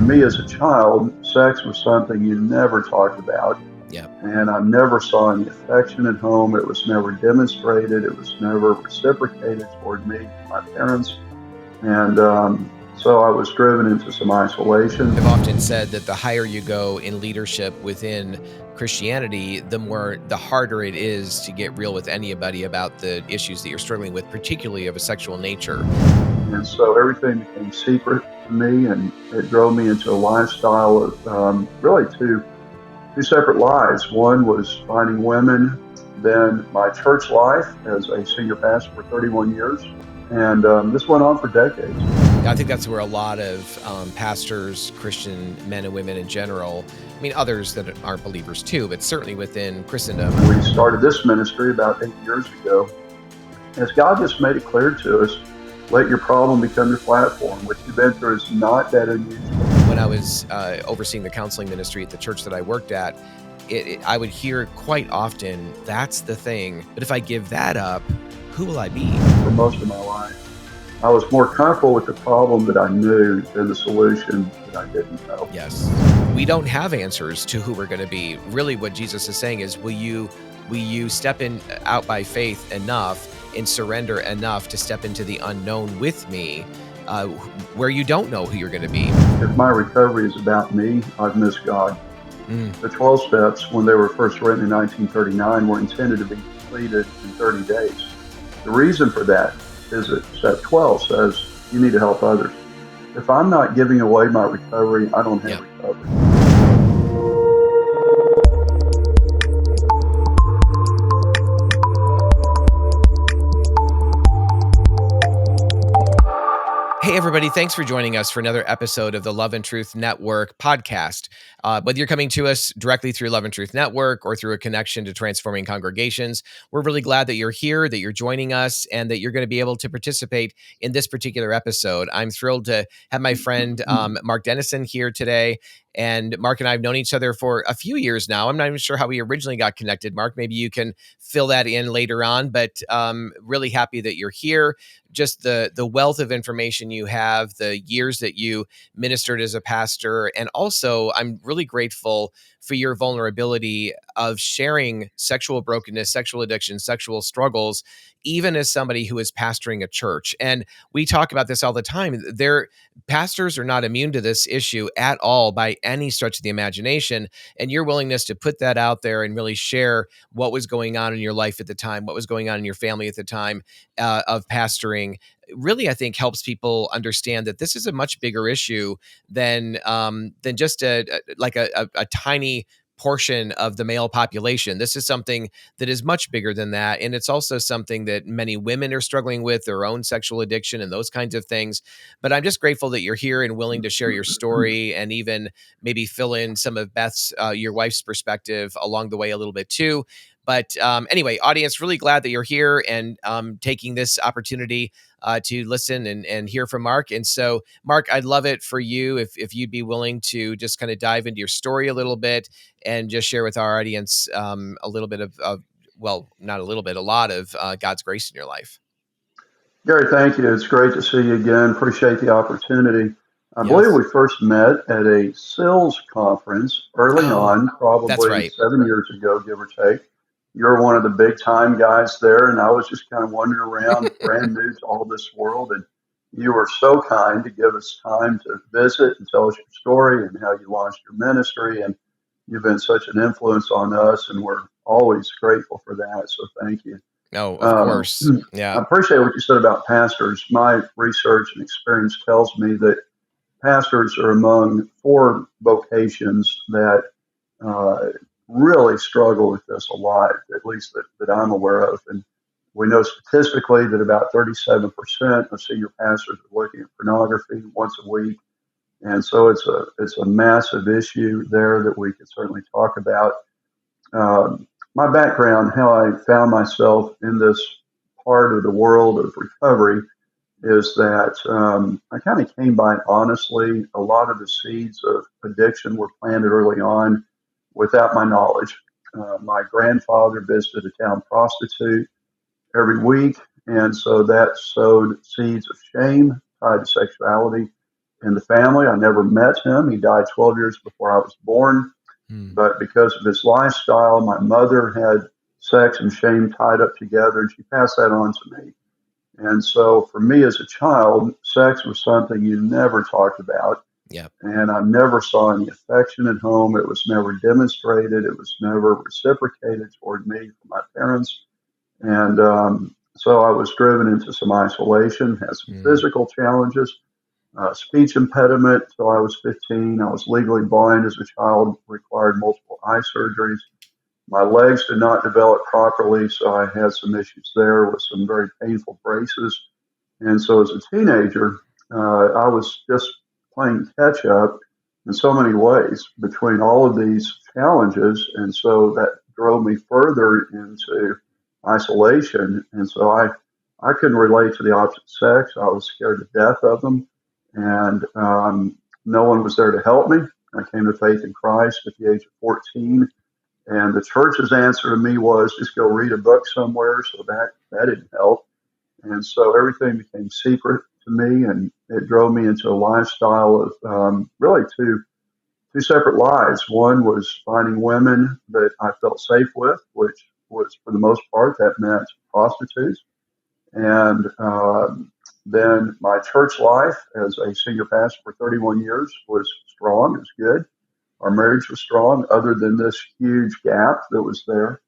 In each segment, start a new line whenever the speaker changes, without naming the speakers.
me as a child, sex was something you never talked about.
Yeah.
And I never saw any affection at home. It was never demonstrated. It was never reciprocated toward me, my parents. And so I was driven into some isolation.
I've often said that the higher you go in leadership within Christianity, the harder it is to get real with anybody about the issues that you're struggling with, particularly of a sexual nature.
And so everything became secret to me, and it drove me into a lifestyle of really two separate lives. One was finding women, then my church life as a senior pastor for 31 years. And this went on for decades.
I think that's where a lot of pastors, Christian men and women in general, I mean, others that aren't believers too, but certainly within Christendom.
We started this ministry about 8 years ago. As God just made it clear to us, let your problem become your platform. What you've been through is not that unusual.
When I was overseeing the counseling ministry at the church that I worked at, I would hear quite often, that's the thing. But if I give that up, who will I be?
For most of my life, I was more comfortable with the problem that I knew than the solution that I didn't know.
Yes. We don't have answers to who we're going to be. Really what Jesus is saying is, will you step out by faith enough and surrender enough to step into the unknown with me, where you don't know who you're going to be?
If my recovery is about me, I've missed God. The 12 steps, when they were first written in 1939, were intended to be completed in 30 days. The reason for that is that step 12 says you need to help others. If I'm not giving away my recovery, I don't have recovery.
Hey, everybody. Thanks for joining us for another episode of the Love and Truth Network podcast. Whether you're coming to us directly through Love and Truth Network or through a connection to Transforming Congregations, we're really glad that you're here, that you're joining us, and that you're going to be able to participate in this particular episode. I'm thrilled to have my friend Mark Denison here today. And Mark and I have known each other for a few years now. I'm not even sure how we originally got connected. Mark, maybe you can fill that in later on, but really happy that you're here. Just the wealth of information you have, the years that you ministered as a pastor, and also I'm really grateful for your vulnerability of sharing sexual brokenness, sexual addiction, sexual struggles, even as somebody who is pastoring a church. And we talk about this all the time. Pastors are not immune to this issue at all by any stretch of the imagination. And your willingness to put that out there and really share what was going on in your life at the time, what was going on in your family at the time of pastoring, really, I think, helps people understand that this is a much bigger issue than just a tiny portion of the male population. This is something that is much bigger than that. And it's also something that many women are struggling with, their own sexual addiction and those kinds of things. But I'm just grateful that you're here and willing to share your story and even maybe fill in some of Beth's, your wife's perspective along the way a little bit too. But anyway, audience, really glad that you're here and taking this opportunity to listen and hear from Mark. And so, Mark, I'd love it for you if you'd be willing to just kind of dive into your story a little bit and just share with our audience a little bit of well, not a little bit, a lot of God's grace in your life.
Gary, thank you. It's great to see you again. Appreciate the opportunity. I believe we first met at a SILS conference early on, probably 7 years ago, give or take. You're one of the big time guys there, and I was just kind of wandering around, brand new to all this world. And you were so kind to give us time to visit and tell us your story and how you launched your ministry. And you've been such an influence on us, and we're always grateful for that. So thank you.
Oh, of course. Yeah.
I appreciate what you said about pastors. My research and experience tells me that pastors are among 4 vocations that really struggle with this a lot, at least that I'm aware of. And we know statistically that about 37% of senior pastors are looking at pornography once a week. And so it's a massive issue there that we could certainly talk about. My background, how I found myself in this part of the world of recovery, is that I kind of came by honestly. A lot of the seeds of addiction were planted early on without my knowledge. My grandfather visited a town prostitute every week, and so that sowed seeds of shame tied to sexuality. in the family. I never met him. He died 12 years before I was born.
Hmm.
But because of his lifestyle, my mother had sex and shame tied up together, and she passed that on to me. And so for me as a child, sex was something you never talked about.
Yeah.
And I never saw any affection at home. It was never demonstrated. It was never reciprocated toward me from my parents. And so I was driven into some isolation, had some
Hmm.
physical challenges, speech impediment until I was 15. I was legally blind as a child, required multiple eye surgeries. My legs did not develop properly, so I had some issues there with some very painful braces. And so as a teenager, I was just playing catch up in so many ways between all of these challenges. And so that drove me further into isolation. And so I couldn't relate to the opposite sex. I was scared to death of them. And no one was there to help me. I came to faith in Christ at the age of 14. And the church's answer to me was just go read a book somewhere. So that didn't help. And so everything became secret to me, and it drove me into a lifestyle of really two separate lives. One was finding women that I felt safe with, which was for the most part that meant prostitutes. And then my church life as a senior pastor for 31 years was strong, it was good. Our marriage was strong, other than this huge gap that was there.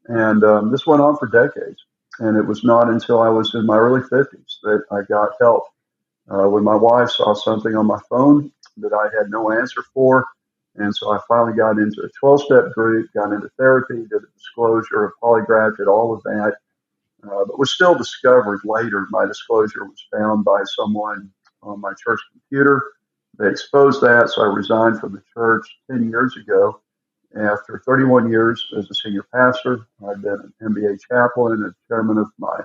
And this went on for decades. And it was not until I was in my early 50s that I got help. When my wife saw something on my phone that I had no answer for. And so I finally got into a 12-step group, got into therapy, did a disclosure, a polygraph, did all of that. But was still discovered later. My disclosure was found by someone on my church computer. They exposed that, so I resigned from the church 10 years ago. After 31 years as a senior pastor, I've been an MBA chaplain and chairman of my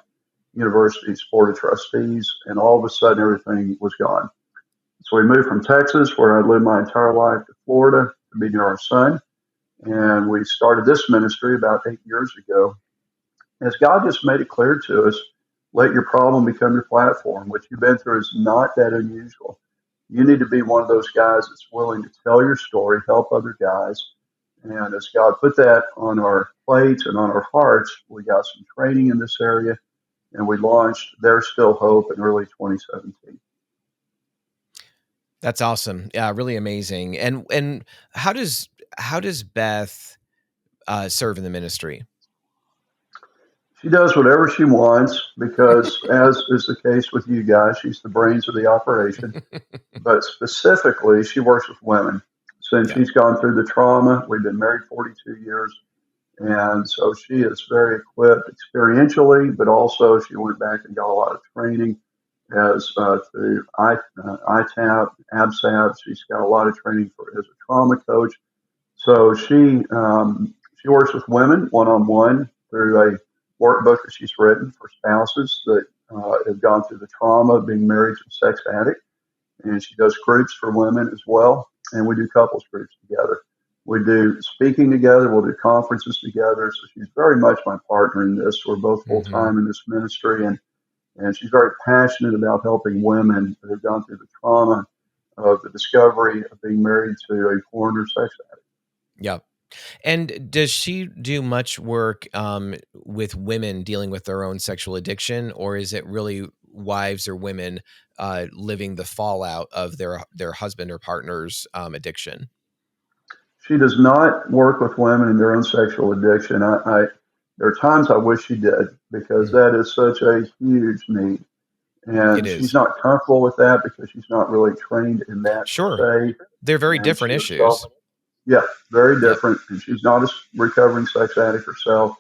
university's board of trustees, and all of a sudden everything was gone. So we moved from Texas, where I lived my entire life, to Florida to be near our son. And we started this ministry about 8 years ago. As God just made it clear to us, let your problem become your platform. What you've been through is not that unusual. You need to be one of those guys that's willing to tell your story, help other guys. And as God put that on our plates and on our hearts, we got some training in this area, and we launched There's Still Hope in early 2017.
That's awesome. Yeah, really amazing. And how does Beth serve in the ministry?
She does whatever she wants because, as is the case with you guys, she's the brains of the operation. But specifically, she works with women. Since
Yeah.
she's gone through the trauma, we've been married 42 years. And so she is very equipped experientially, but also she went back and got a lot of training as through ITAP, ABSAP. She's got a lot of training as a trauma coach. So she works with women one on one through a workbook that she's written for spouses that have gone through the trauma of being married to a sex addict. And she does groups for women as well. And we do couples groups together. We do speaking together. We'll do conferences together. So she's very much my partner in this. We're both full
Hmm.
time in this ministry, and she's very passionate about helping women that have gone through the trauma of the discovery of being married to a porn or sex addict.
Yeah. And does she do much work with women dealing with their own sexual addiction, or is it really wives or women living the fallout of their husband or partner's addiction?
She does not work with women in their own sexual addiction. There are times I wish she did because
Mm.
that is such a huge need.
It
And she's
is.
not comfortable with that because she's not really trained in that
Sure.
per se.
They're very
And
different
she herself,
issues.
yeah, very
Yep.
different. And she's not a recovering sex addict herself.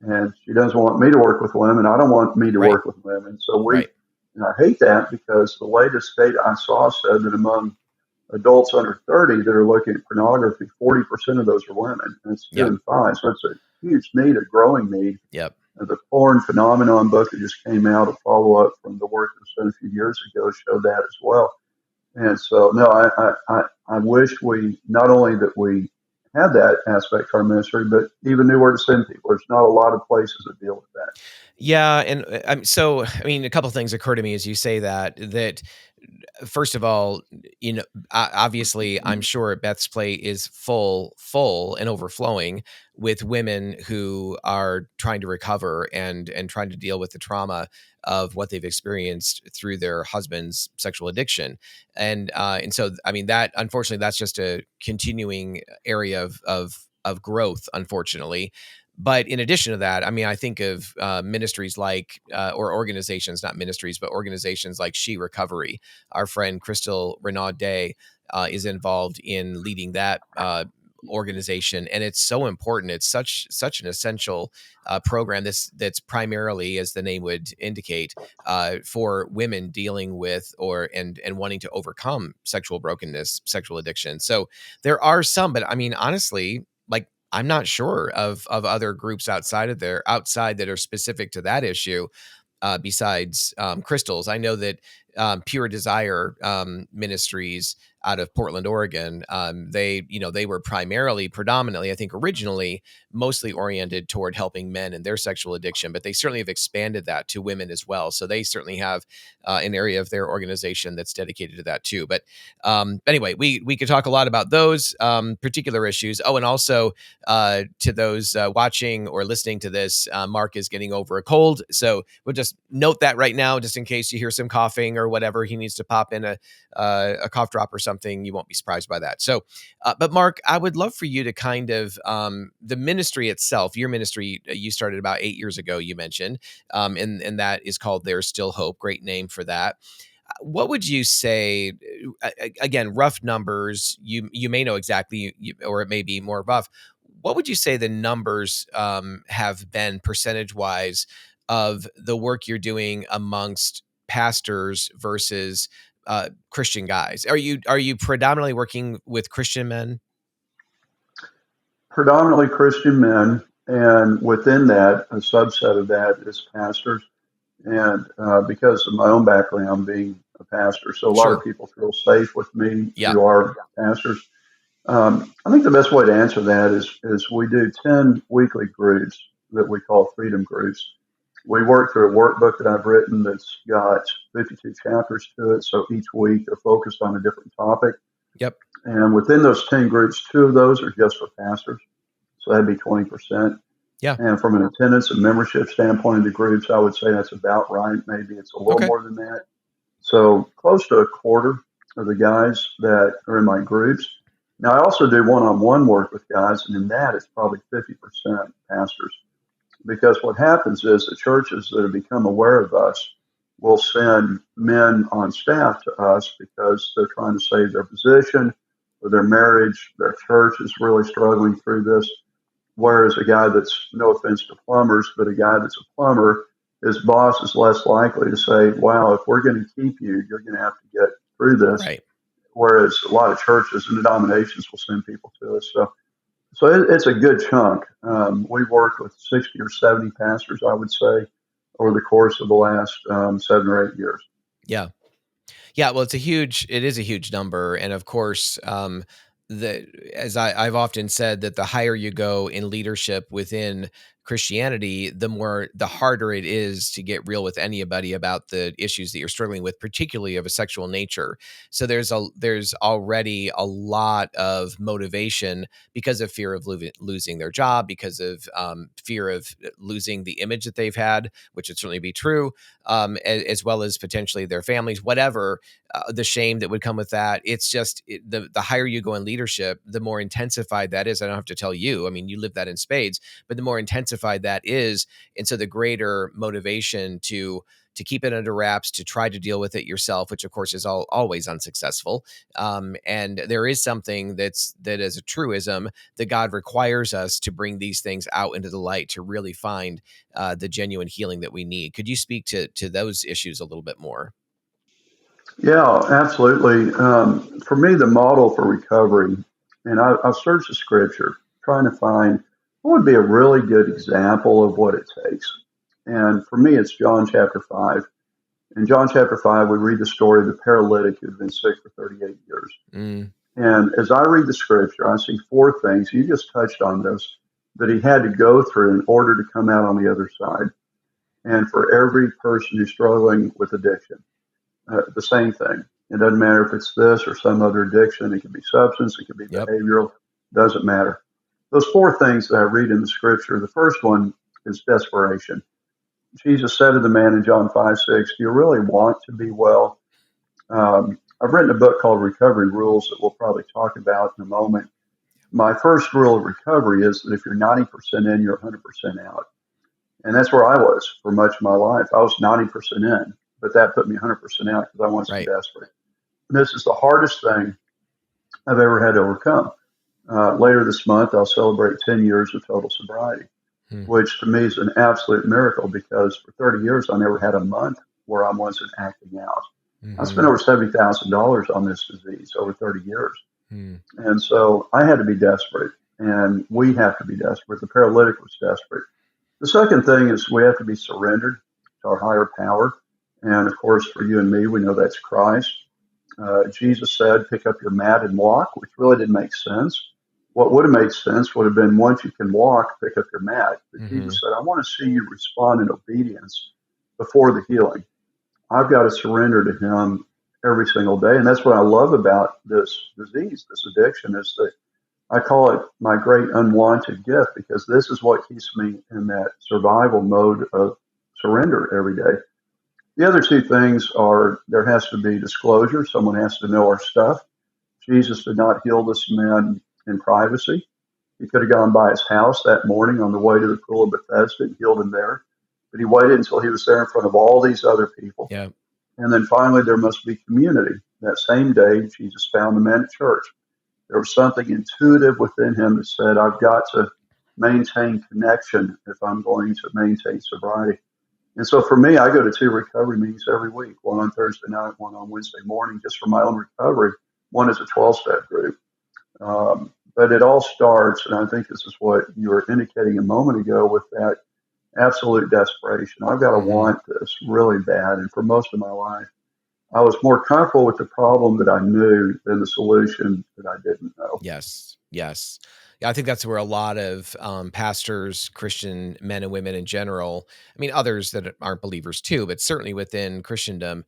And she doesn't want me to work with women. I don't want me to
Right.
work with women. So
Right.
and I hate that because the latest data I saw said that among adults under 30 that are looking at pornography, 40% of those are women. And it's two
Yep.
in five. So it's a huge need, a growing need.
Yep.
The Porn Phenomenon book that just came out, a follow up from the work that was done a few years ago, showed that as well. And so, no, I wish we not only that we had that aspect to our ministry, but even knew where to send people. There's not a lot of places that deal with that.
Yeah, and so I mean, a couple things occur to me as you say that first of all, obviously, I'm sure Beth's plate is full and overflowing with women who are trying to recover and trying to deal with the trauma of what they've experienced through their husband's sexual addiction. And so, I mean, that unfortunately, that's just a continuing area of growth, unfortunately. But in addition to that, I mean, I think of ministries like, or organizations, not ministries, but organizations like She Recovery. Our friend Crystal Renaud Day is involved in leading that organization, and it's so important. It's such an essential program. That's primarily, as the name would indicate, for women dealing with and wanting to overcome sexual brokenness, sexual addiction. So there are some, but I mean, honestly, like, I'm not sure of other groups outside that are specific to that issue, besides Crystals. I know that Pure Desire Ministries out of Portland, Oregon, they were predominantly, I think originally, mostly oriented toward helping men and their sexual addiction, but they certainly have expanded that to women as well. So they certainly have an area of their organization that's dedicated to that too. But anyway, we could talk a lot about those particular issues. Oh, and also to those watching or listening to this, Mark is getting over a cold. So we'll just note that right now, just in case you hear some coughing or whatever, he needs to pop in a cough drop or something. You won't be surprised by that. So, but Mark, I would love for you to kind of, the ministry itself, your ministry, you started about 8 years ago, you mentioned, and that is called There's Still Hope. Great name for that. What would you say, again, rough numbers, you may know exactly, or it may be more rough. What would you say the numbers have been percentage wise of the work you're doing amongst pastors versus Christian guys? Are you predominantly working with Christian men?
Predominantly Christian men, and within that, a subset of that is pastors. And because of my own background being a pastor, so a lot of
Sure.
people feel safe with me
Yeah.
who are pastors. I think the best way to answer that is we do 10 weekly groups that we call freedom groups. We work through a workbook that I've written that's got 52 chapters to it. So each week they're focused on a different topic.
Yep.
And within those 10 groups, two of those are just for pastors. So that'd be 20%.
Yeah.
And from an attendance and membership standpoint of the groups, I would say that's about right. Maybe it's a little
Okay.
more than that. So close to a quarter of the guys that are in my groups. Now, I also do one-on-one work with guys, and in that, it's probably 50% pastors. Because what happens is the churches that have become aware of us will send men on staff to us because they're trying to save their position or their marriage. Their church is really struggling through this. Whereas a guy that's, no offense to plumbers, but a guy that's a plumber, his boss is less likely to say, wow, if we're going to keep you, you're going to have to get through this.
Right.
Whereas a lot of churches and denominations will send people to us. So it's a good chunk. We've worked with 60 or 70 pastors, I would say, over the course of the last 7 or 8 years.
Yeah. Yeah, well, it is a huge number. And of course, as I've often said, that the higher you go in leadership within Christianity, the harder it is to get real with anybody about the issues that you're struggling with, particularly of a sexual nature. So there's already a lot of motivation because of fear of losing their job, because of fear of losing the image that they've had, which would certainly be true, as well as potentially their families, whatever. The shame that would come with that. It's just the higher you go in leadership, the more intensified that is. I don't have to tell you. I mean, you live that in spades, but the more intensified that is. And so the greater motivation to keep it under wraps, to try to deal with it yourself, which of course is always unsuccessful. And there is something that is a truism that God requires us to bring these things out into the light to really find the genuine healing that we need. Could you speak to those issues a little bit more?
Yeah, absolutely. For me, the model for recovery, and I've searched the scripture trying to find what would be a really good example of what it takes. And for me, it's John chapter 5. In John chapter 5, we read the story of the paralytic who'd been sick for 38 years.
Mm.
And as I read the scripture, I see four things. You just touched on this that he had to go through in order to come out on the other side. And for every person who's struggling with addiction, the same thing. It doesn't matter if it's this or some other addiction. It could be substance. It could be
Yep.
behavioral. Doesn't matter. Those four things that I read in the scripture, the first one is desperation. Jesus said to the man in John 5:6, do you really want to be well? I've written a book called Recovery Rules that we'll probably talk about in a moment. My first rule of recovery is that if you're 90% in, you're 100% out. And that's where I was for much of my life. I was 90% in, but that put me 100% out because I was so
Right.
desperate. And this is the hardest thing I've ever had to overcome. Later this month, I'll celebrate 10 years of total sobriety, which to me is an absolute miracle because for 30 years, I never had a month where I wasn't acting out. I spent over $70,000 on this disease over 30 years. And so I had to be desperate, and we have to be desperate. The paralytic was desperate. The second thing is we have to be surrendered to our higher power. And of course, for you and me, we know that's Christ. Jesus said, pick up your mat and walk, which really didn't make sense. What would have made sense would have been once you can walk, pick up your mat. But Jesus said, I want to see you respond in obedience before the healing. I've got to surrender to him every single day. And that's what I love about this disease, this addiction, is that I call it my great unwanted gift because this is what keeps me in that survival mode of surrender every day. The other two things are there has to be disclosure. Someone has to know our stuff. Jesus did not heal this man in privacy. He could have gone by his house that morning on the way to the pool of Bethesda and healed him there. But he waited until he was there in front of all these other people.
Yeah.
And then finally, there must be community. That same day, Jesus found the man at church. There was something intuitive within him that said, I've got to maintain connection if I'm going to maintain sobriety. And so for me, I go to 2 recovery meetings every week, one on Thursday night, one on Wednesday morning, just for my own recovery. One is a 12-step group. But it all starts, and I think this is what you were indicating a moment ago, with that absolute desperation. I've got to want this really bad. And for most of my life, I was more comfortable with the problem that I knew than the solution that I didn't know.
Yes. Yes. Yeah, I think that's where a lot of pastors, Christian men and women in general, I mean, others that aren't believers too, but certainly within Christendom,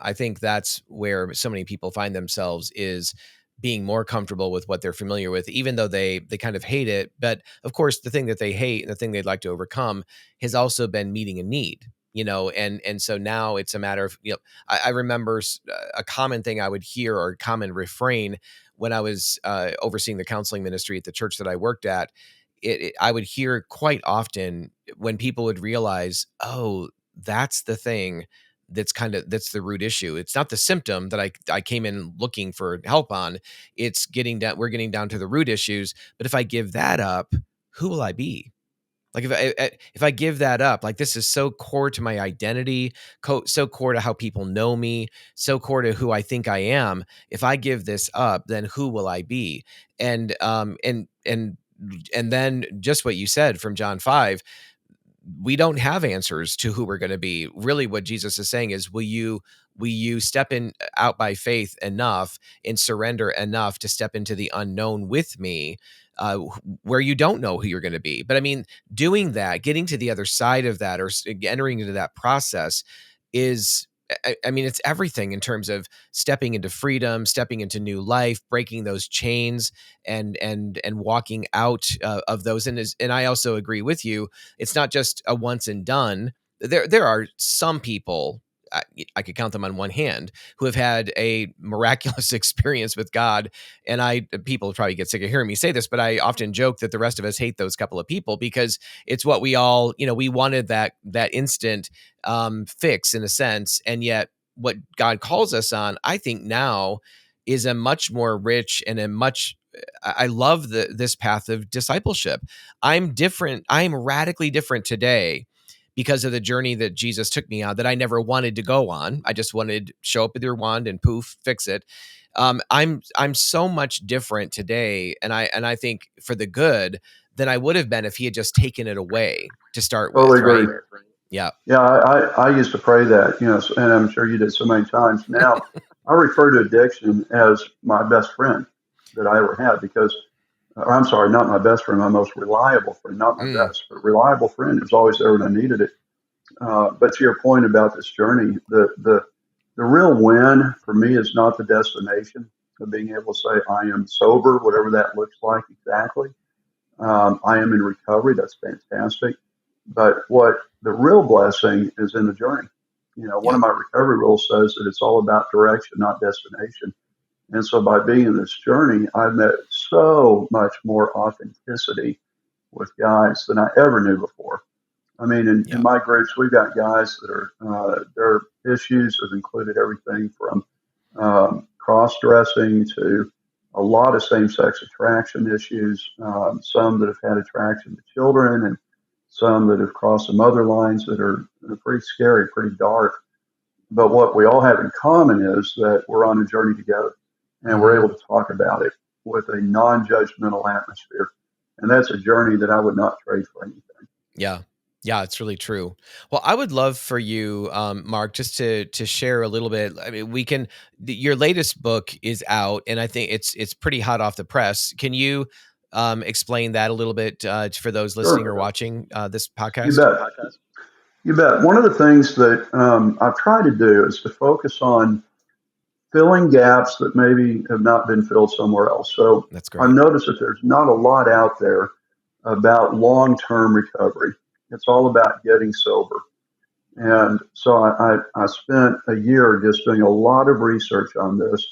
I think that's where so many people find themselves, is being more comfortable with what they're familiar with, even though they kind of hate it. But of course, the thing that they hate and the thing they'd like to overcome has also been meeting a need, and so now it's a matter of, I remember a common thing I would hear, or a common refrain, when I was overseeing the counseling ministry at the church that I worked at. I would hear quite often when people would realize, oh, that's the thing that's the root issue. It's not the symptom that I came in looking for help on. We're getting down to the root issues. But if I give that up, who will I be? Like if I give that up, like, this is so core to my identity, so core to how people know me, so core to who I think I am. If I give this up, then who will I be? And then just what you said from John 5, we don't have answers to who we're going to be. Really, what Jesus is saying is, will you step in out by faith enough and surrender enough to step into the unknown with me, where you don't know who you're going to be? But I mean, doing that, getting to the other side of that, or entering into that process is, I mean, it's everything in terms of stepping into freedom, stepping into new life, breaking those chains, and walking out of those. And I also agree with you. It's not just a once and done. There are some people, I could count them on one hand, who have had a miraculous experience with God. And people probably get sick of hearing me say this, but I often joke that the rest of us hate those couple of people, because it's what we all, we wanted that instant fix, in a sense. And yet what God calls us on, I think now, is a much more rich and I love this path of discipleship. I'm different. I'm radically different today because of the journey that Jesus took me on, that I never wanted to go on. I just wanted to show up with your wand and poof, fix it. I'm so much different today, and I think for the good, than I would have been if he had just taken it away to start with.
Totally
Right?
agree.
Yeah.
Yeah, I used to pray that, and I'm sure you did so many times. Now, I refer to addiction as my best friend that I ever had because, or I'm sorry, not my best friend, my most reliable friend, not my best, but reliable friend who's always there when I needed it. But to your point about this journey, the the real win for me is not the destination of being able to say I am sober, whatever that looks like exactly. I am in recovery. That's fantastic. But what the real blessing is in the journey. One of
Yep.
my recovery rules says that it's all about direction, not destination. And so by being in this journey, I've met so much more authenticity with guys than I ever knew before. I mean, in
Yeah.
my groups, we've got guys that are, their issues have included everything from cross dressing to a lot of same sex attraction issues, some that have had attraction to children, and some that have crossed some other lines that are pretty scary, pretty dark. But what we all have in common is that we're on a journey together and we're
Hmm.
able to talk about it with a non judgmental atmosphere. And that's a journey that I would not trade for anything.
Yeah. Yeah, it's really true. Well, I would love for you, Mark, just to share a little bit. I mean, your latest book is out, and I think it's pretty hot off the press. Can you explain that a little bit for those listening or
Sure.
watching this
You
podcast?
bet. You bet. One of the things that I've tried to do is to focus on filling gaps that maybe have not been filled somewhere else. So
That's
I've
great.
noticed that there's not a lot out there about long term recovery. It's all about getting sober. And so I spent a year just doing a lot of research on this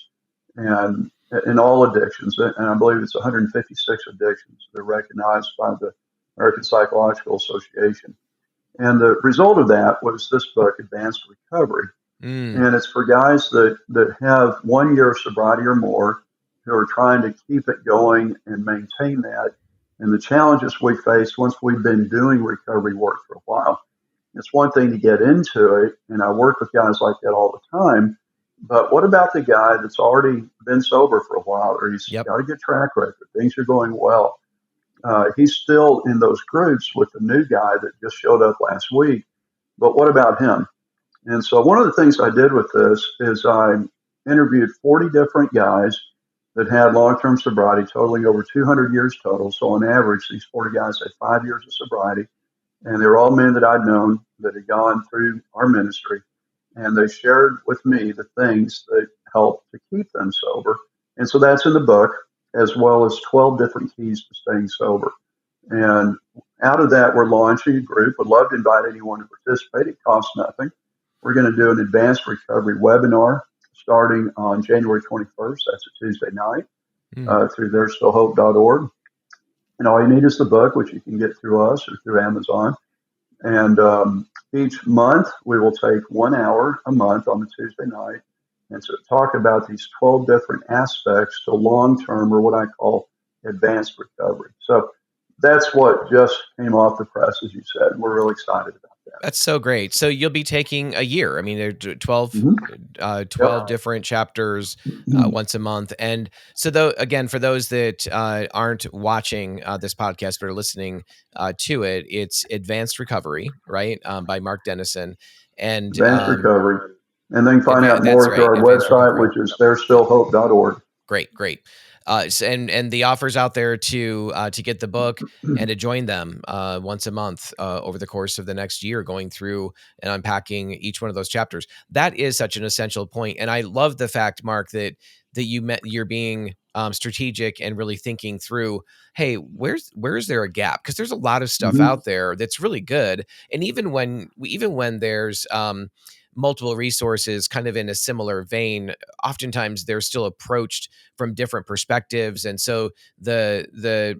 and in all addictions. And I believe it's 156 addictions that are recognized by the American Psychological Association. And the result of that was this book, Advanced Recovery.
Mm,
And it's for guys that have 1 year of sobriety or more who are trying to keep it going and maintain that. And the challenges we face once we've been doing recovery work for a while. It's one thing to get into it, and I work with guys like that all the time. But what about the guy that's already been sober for a while, or he's
yep.
got a good track record, things are going well? He's still in those groups with the new guy that just showed up last week. But what about him? And so one of the things I did with this is I interviewed 40 different guys that had long-term sobriety, totaling over 200 years total. So on average, these 40 guys had 5 years of sobriety, and they were all men that I'd known that had gone through our ministry, and they shared with me the things that helped to keep them sober. And so that's in the book, as well as 12 different keys to staying sober. And out of that, we're launching a group. Would love to invite anyone to participate. It costs nothing. We're going to do an advanced recovery webinar starting on January 21st. That's a Tuesday night
Mm,
through there'sstillhope.org. And all you need is the book, which you can get through us or through Amazon. And each month, we will take 1 hour a month on the Tuesday night and to talk about these 12 different aspects to long term, or what I call advanced recovery. So that's what just came off the press, as you said. We're really excited about that.
that's so great. So you'll be taking a year. I mean, there are 12,
Mm-hmm.
12
Yep.
different chapters once a month. And so, though, again, for those that aren't watching this podcast but are listening to it, it's Advanced Recovery, right, by Mark Denison. And
Advanced recovery. And they can find out
that's
more through
right,
our
Advanced
website,
Recovery.
which is
Yep.
there'sstillhope.org.
Great, great. And the offers out there to get the book and to join them once a month over the course of the next year, going through and unpacking each one of those chapters. That is such an essential point, and I love the fact, Mark, that you're being strategic and really thinking through. Hey, where's there a gap? Because there's a lot of stuff
Mm-hmm.
out there that's really good, and even when there's multiple resources kind of in a similar vein, oftentimes they're still approached from different perspectives, and so the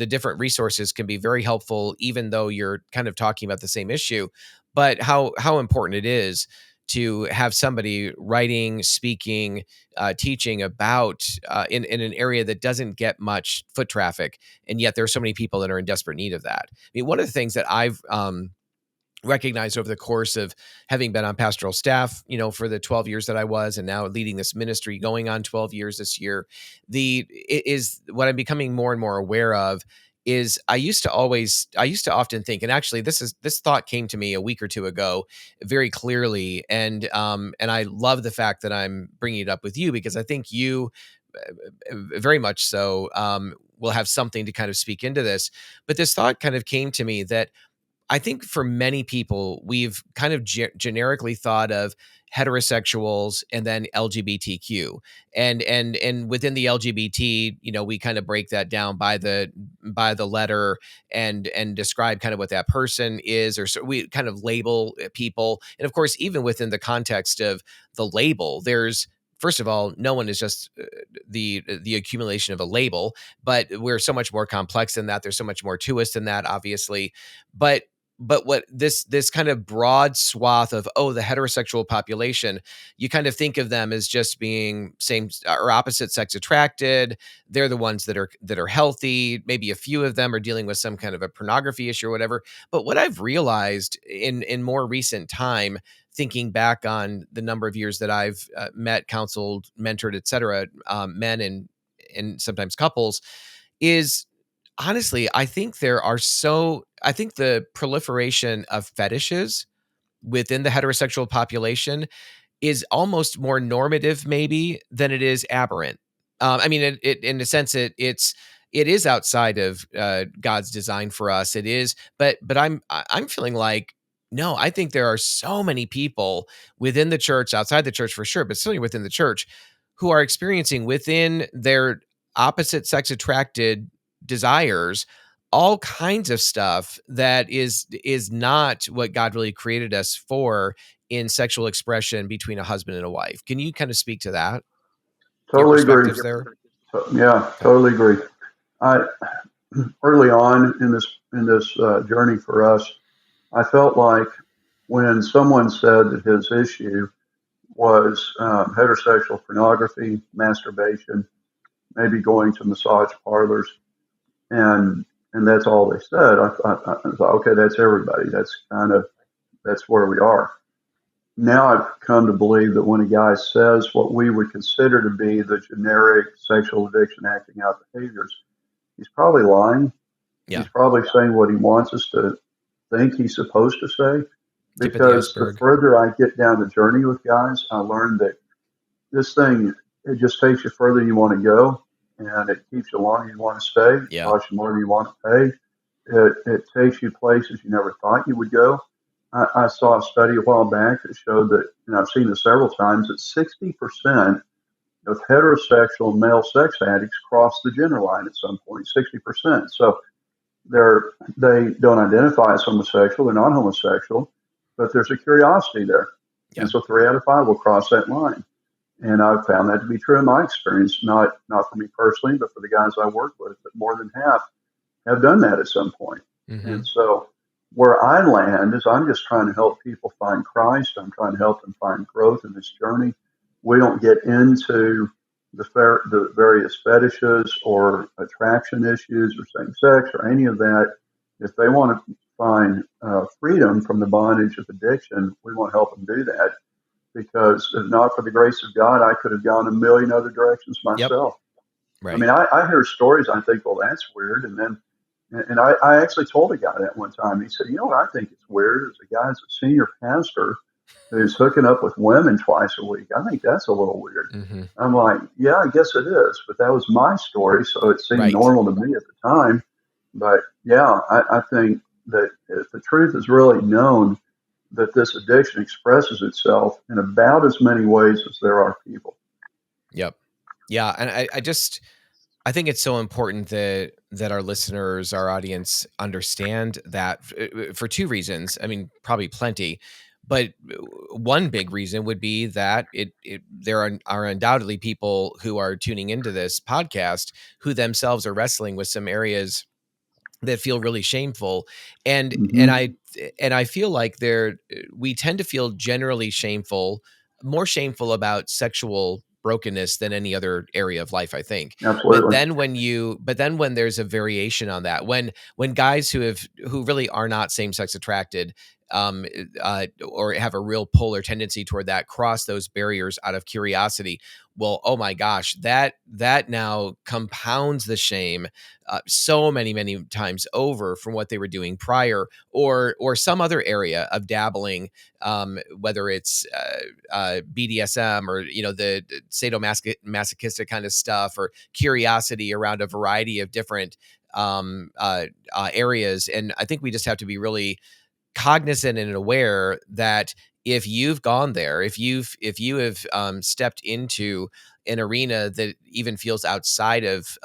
different resources can be very helpful even though you're kind of talking about the same issue. But how important it is to have somebody writing, speaking, teaching about in an area that doesn't get much foot traffic, and yet there are so many people that are in desperate need of that. I mean, one of the things that I've recognized over the course of having been on pastoral staff, for the 12 years that I was, and now leading this ministry going on 12 years this year, it is what I'm becoming more and more aware of is I used to often think, and actually this thought came to me a week or two ago very clearly. And I love the fact that I'm bringing it up with you, because I think you very much so will have something to kind of speak into this. But this thought kind of came to me that I think for many people, we've kind of generically thought of, heterosexuals, and then LGBTQ. And within the LGBT, we kind of break that down by the letter and describe kind of what that person is, or so we kind of label people. And of course, even within the context of the label, there's, first of all, no one is just the accumulation of a label, but we're so much more complex than that. There's so much more to us than that, obviously. But what this kind of broad swath of, the heterosexual population, you kind of think of them as just being same or opposite sex attracted. They're the ones that are healthy. Maybe a few of them are dealing with some kind of a pornography issue or whatever. But what I've realized in more recent time, thinking back on the number of years that I've met, counseled, mentored, et cetera, men and sometimes couples, is honestly, I think I think the proliferation of fetishes within the heterosexual population is almost more normative maybe than it is aberrant. I mean, it in a sense, it is outside of God's design for us. It is, but I'm feeling like, no, I think there are so many people within the church, outside the church for sure, but certainly within the church, who are experiencing within their opposite sex attracted desires all kinds of stuff that is not what God really created us for in sexual expression between a husband and a wife. Can you kind of speak to that? Your
Totally agree.
perspectives there?
Yeah,
Okay.
totally agree. I Early on in this journey for us, I felt like when someone said that his issue was heterosexual pornography, masturbation, maybe going to massage parlors, and that's all they said. I thought, okay, that's everybody. That's where we are. Now I've come to believe that when a guy says what we would consider to be the generic sexual addiction acting out behaviors, he's probably lying.
Yeah.
He's probably saying what he wants us to think he's supposed to say.
Tip of the
Because the
iceberg.
further I get down the journey with guys, I learned that this thing, it just takes you further than you want to go, and it keeps you longer than you want to stay. It
Yeah.
costs you more than you want to pay. It takes you places you never thought you would go. I saw a study a while back that showed that, and I've seen this several times, that 60% of heterosexual male sex addicts cross the gender line at some point. 60%. So they don't identify as homosexual. They're not homosexual, but there's a curiosity there,
Yeah.
and so 3 out of 5 will cross that line. And I've found that to be true in my experience, not for me personally, but for the guys I work with. But more than half have done that at some point.
Mm-hmm.
And so where I land is I'm just trying to help people find Christ. I'm trying to help them find growth in this journey. We don't get into the various fetishes or attraction issues or same sex or any of that. If they want to find freedom from the bondage of addiction, we want to help them do that. Because if not for the grace of God, I could have gone a million other directions
Yep.
myself.
Right.
I mean, I hear stories. I think, well, that's weird. And I actually told a guy that one time. He said, you know what I think is weird is a guy's a senior pastor who's hooking up with women twice a week. I think that's a little weird.
Mm-hmm.
I'm like, yeah, I guess it is. But that was my story, so it seemed
Right.
normal to me at the time. But yeah, I think that if the truth is really known, that this addiction expresses itself in about as many ways as there are people.
Yep. Yeah. And I think it's so important that our listeners, our audience understand that for two reasons. I mean, probably plenty, but one big reason would be that there are undoubtedly people who are tuning into this podcast who themselves are wrestling with some areas that feel really shameful. And
Mm-hmm.
I feel like we tend to feel generally more shameful about sexual brokenness than any other area of life, I think. But
Absolutely.
then when there's a variation on that, when guys who really are not same-sex attracted, or have a real pull or tendency toward that, cross those barriers out of curiosity, well, oh my gosh, that now compounds the shame so many times over from what they were doing prior, or some other area of dabbling, whether it's BDSM or the sadomasochistic kind of stuff, or curiosity around a variety of different areas. And I think we just have to be really cognizant and aware that if you've gone there, if you have stepped into an arena that even feels outside of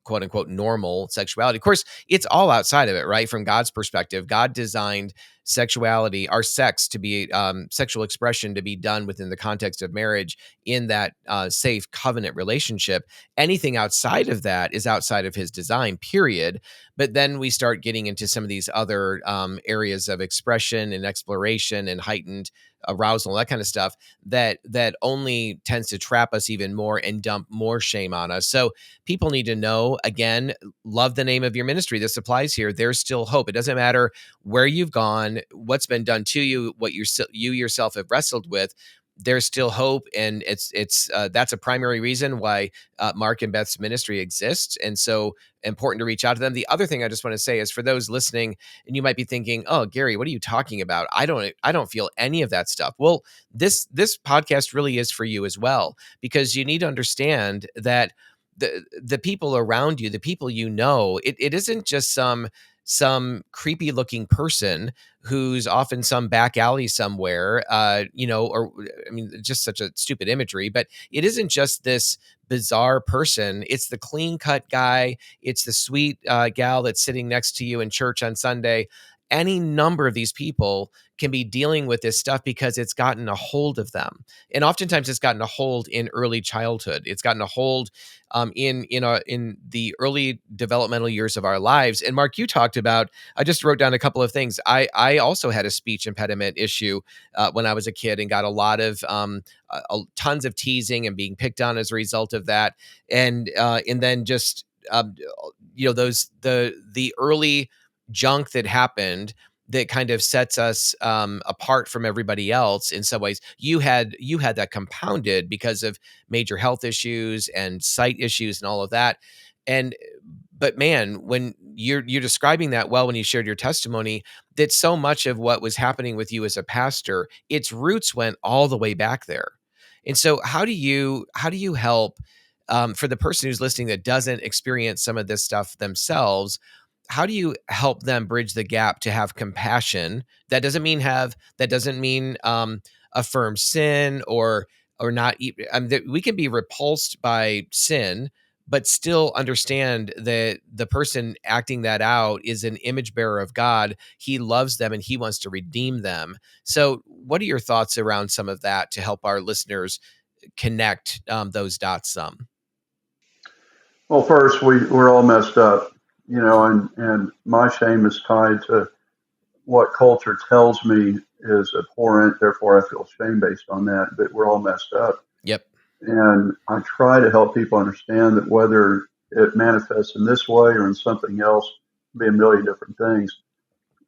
quote unquote normal sexuality. Of course, it's all outside of it, right? From God's perspective, God designed sexuality, our sex, to be sexual expression to be done within the context of marriage in that safe covenant relationship. Anything outside of that is outside of his design, period. But then we start getting into some of these other areas of expression and exploration and heightened arousal, that kind of stuff that only tends to trap us even more and dump more shame on us. So people need to know, again, love the name of your ministry. This applies here. There's still hope. It doesn't matter where you've gone, what's been done to you, what you yourself have wrestled with. There's still hope, and it's that's a primary reason why Mark and Beth's ministry exists, and so important to reach out to them. The other thing I just want to say is, for those listening, and you might be thinking, "Oh, Garry, what are you talking about? I don't feel any of that stuff." Well, this podcast really is for you as well, because you need to understand that the people around you, the people you know, it isn't just some creepy looking person who's off in some back alley somewhere, or I mean, just such a stupid imagery, but it isn't just this bizarre person. It's the clean cut guy. It's the sweet gal that's sitting next to you in church on Sunday. Any number of these people can be dealing with this stuff because it's gotten a hold of them. And oftentimes it's gotten a hold in early childhood. It's gotten a hold in the early developmental years of our lives. And Mark, you talked about, I just wrote down a couple of things. I also had a speech impediment issue when I was a kid, and got a lot of tons of teasing and being picked on as a result of that. And then just those the early junk that happened that kind of sets us apart from everybody else in some ways. You had that compounded because of major health issues and sight issues and all of that. And but man, when you're describing that well, when you shared your testimony, that so much of what was happening with you as a pastor, its roots went all the way back there. And so how do you help for the person who's listening that doesn't experience some of this stuff themselves? How do you help them bridge the gap to have compassion? That doesn't mean affirm sin or not. We can be repulsed by sin, but still understand that the person acting that out is an image bearer of God. He loves them and he wants to redeem them. So, what are your thoughts around some of that to help our listeners connect those dots some?
Well, first, we're all messed up, and my shame is tied to what culture tells me is abhorrent. Therefore, I feel shame based on that. But we're all messed up.
Yep.
And I try to help people understand that whether it manifests in this way or in something else, it can be a million different things.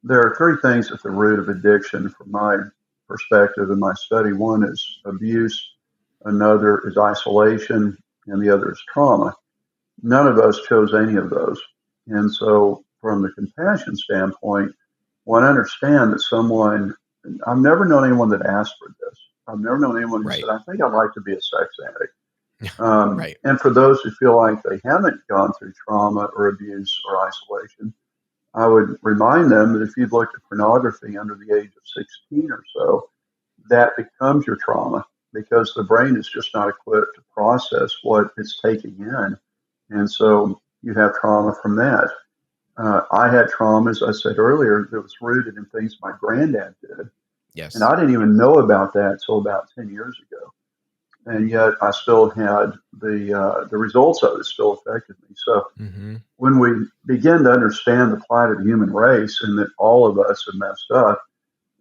There are three things at the root of addiction from my perspective in my study. One is abuse, another is isolation, and the other is trauma. None of us chose any of those. And so, from the compassion standpoint, when I understand that I've never known anyone that asked for this. I've never known anyone who
Right.
said, I think I'd like to be a sex addict.
Right.
And for those who feel like they haven't gone through trauma or abuse or isolation, I would remind them that if you've looked at pornography under the age of 16 or so, that becomes your trauma because the brain is just not equipped to process what it's taking in. And so you have trauma from that. I had trauma, as I said earlier, that was rooted in things my granddad did. And
Yes.
I didn't even know about that until about 10 years ago. And yet I still had the results of it still affected me. So
Hmm.
when we begin to understand the plight of the human race and that all of us have messed up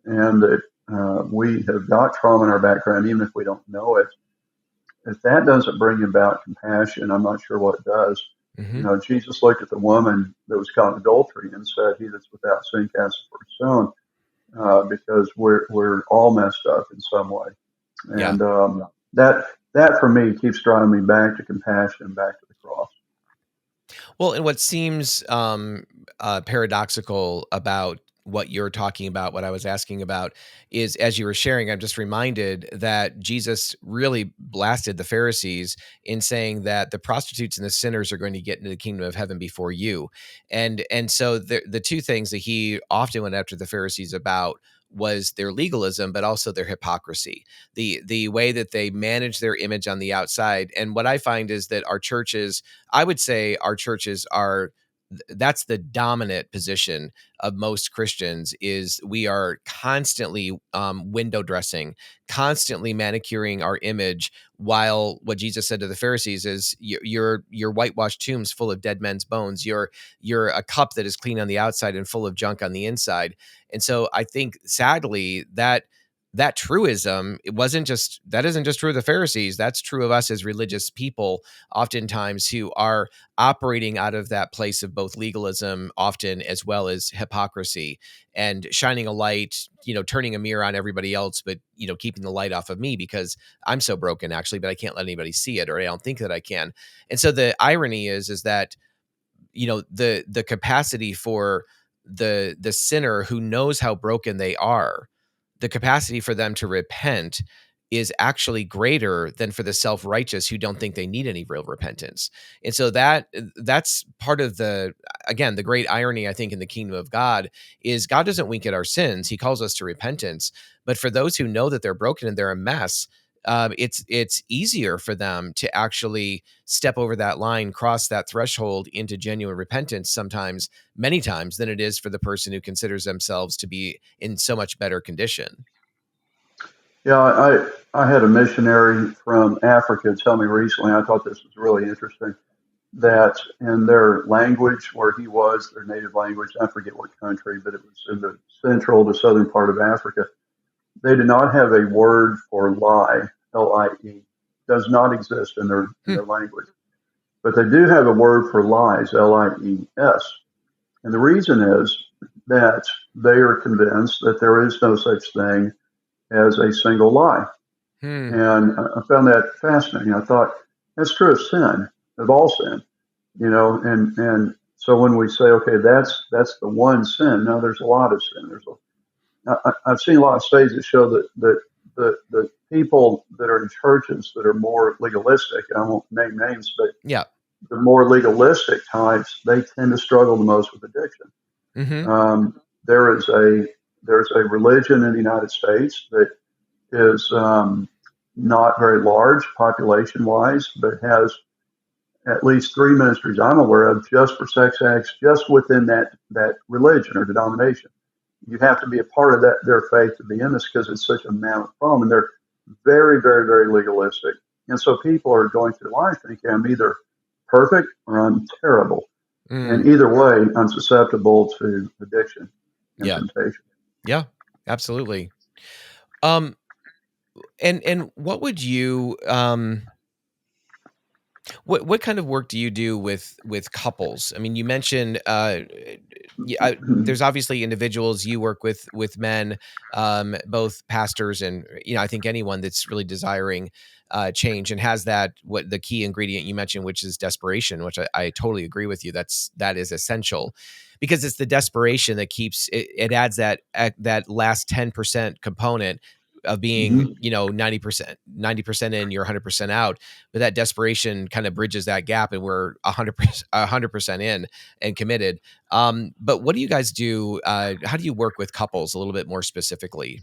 and that we have got trauma in our background, even if we don't know it, if that doesn't bring about compassion, I'm not sure what does.
Hmm.
Jesus looked at the woman that was caught in adultery and said, "He that's without sin cast the first stone," because we're all messed up in some way,
Yeah.
and that for me keeps driving me back to compassion, back to the cross.
Well, and what seems paradoxical about what you're talking about, what I was asking about, is as you were sharing, I'm just reminded that Jesus really blasted the Pharisees in saying that the prostitutes and the sinners are going to get into the kingdom of heaven before you. And so the two things that he often went after the Pharisees about was their legalism, but also their hypocrisy, the way that they manage their image on the outside. And what I find is that our churches, I would say our churches are, that's the dominant position of most Christians, is we are constantly window dressing, constantly manicuring our image, while what Jesus said to the Pharisees is you're whitewashed tombs full of dead men's bones. You're a cup that is clean on the outside and full of junk on the inside. And so I think sadly that truism, that isn't just true of the Pharisees, that's true of us as religious people, oftentimes, who are operating out of that place of both legalism often, as well as hypocrisy, and shining a light, turning a mirror on everybody else, but keeping the light off of me because I'm so broken actually, but I can't let anybody see it, or I don't think that I can. And so the irony is that the capacity for the sinner who knows how broken they are, the capacity for them to repent is actually greater than for the self-righteous who don't think they need any real repentance. And so that's part of the great irony, I think, in the kingdom of God, is God doesn't wink at our sins. He calls us to repentance. But for those who know that they're broken and they're a mess, it's easier for them to actually step over that line, cross that threshold into genuine repentance sometimes, many times, than it is for the person who considers themselves to be in so much better condition.
Yeah, I had a missionary from Africa tell me recently, I thought this was really interesting, that in their language where he was, their native language, I forget what country, but it was in the central to southern part of Africa, they did not have a word for lie, Lie, does not exist in their language. But they do have a word for lies, Lies. And the reason is that they are convinced that there is no such thing as a single lie. And I found that fascinating. I thought, that's true of sin, of all sin, and so when we say, okay, that's the one sin, now there's a lot of sin. I've seen a lot of studies that show that the people that are in churches that are more legalistic, I won't name names, but the more legalistic types, they tend to struggle the most with addiction. Mm-hmm. There's a religion in the United States that is not very large population-wise, but has at least 3 ministries I'm aware of just for sex acts, just within that religion or denomination. You have to be a part of their faith to be in this because it's such a mammoth problem, and they're very, very, very legalistic. And so people are going through life thinking, I'm either perfect or I'm terrible. And either way, I'm susceptible to addiction and temptation.
Yeah, absolutely. And what would you what kind of work do you do with couples? I mean, you mentioned there's obviously individuals you work with men, both pastors and I think anyone that's really desiring change and has what the key ingredient you mentioned, which is desperation, which I totally agree with you. That is essential, because it's the desperation that keeps it adds that last 10% component of being 90% in, you're 100% out, but that desperation kind of bridges that gap, and we're 100% in and committed. But what do you guys do? How do you work with couples a little bit more specifically?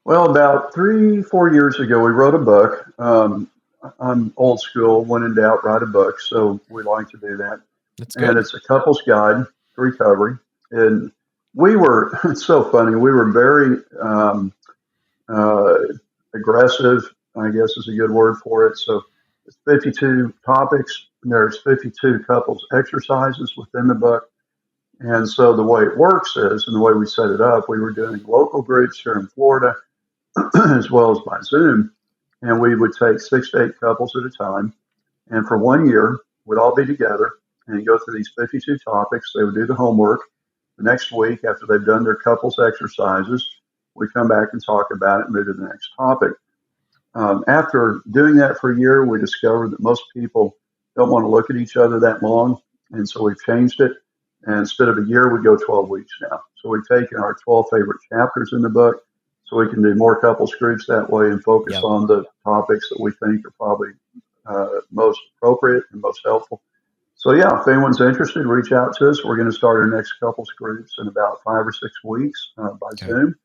Well, about 3-4 years ago, we wrote a book. I'm old school. When in doubt, write a book. So we like to do that.
That's good.
And it's a couple's guide to recovery. And it's so funny. We were very aggressive, I guess is a good word for it. So it's 52 topics, and there's 52 couples exercises within the book. And so the way it works is, and the way we set it up, we were doing local groups here in Florida, as well as by Zoom. And we would take 6 to 8 couples at a time. And for 1 year, we'd all be together and go through these 52 topics. They would do the homework. The next week, after they've done their couples exercises, we come back and talk about it and move to the next topic. After doing that for a year, we discovered that most people don't want to look at each other that long. And so we've changed it. And instead of a year, we go 12 weeks now. So we've taken our 12 favorite chapters in the book so we can do more couples groups that way and focus on the topics that we think are probably most appropriate and most helpful. So, if anyone's interested, reach out to us. We're going to start our next couples groups in about 5 or 6 weeks by Zoom.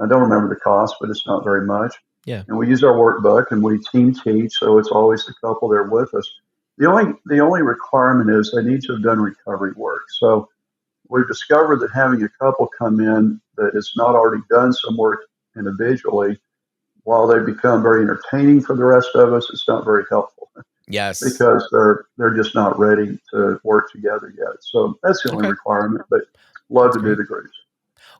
I don't remember the cost, but it's not very much.
Yeah.
And we use our workbook and we team teach, so it's always the couple there with us. The only requirement is they need to have done recovery work. So we've discovered that having a couple come in that has not already done some work individually, while they become very entertaining for the rest of us, it's not very helpful
Yes.
because they're just not ready to work together yet. So that's the only
Okay.
requirement, but love
That's
to do
great.
the groups.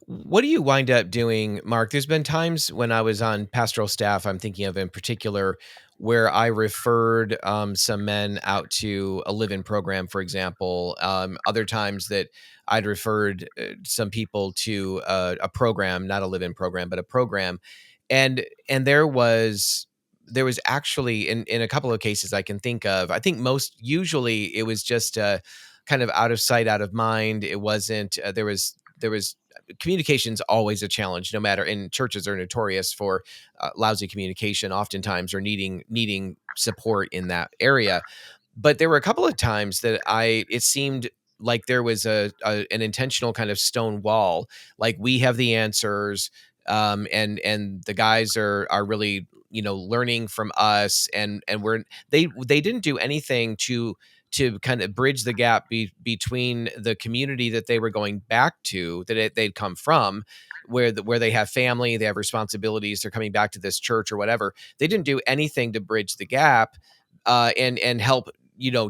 What do you wind up doing, Mark? There's been times when I was on pastoral staff, I'm thinking of in particular, where I referred some men out to a live-in program, for example. Other times that I'd referred some people to a program, not a live-in program, but a program, and there was actually in a couple of cases I can think of. I think most usually it was just kind of out of sight, out of mind. It wasn't. There was communication's always a challenge, no matter, and churches are notorious for lousy communication oftentimes, or needing support in that area. But there were a couple of times that it seemed like there was an intentional kind of stone wall, like we have the answers, and the guys are really learning from us, and they didn't do anything to kind of bridge the gap between the community that they were going back to, they'd come from, where they have family, they have responsibilities, they're coming back to this church or whatever. They didn't do anything to bridge the gap, and help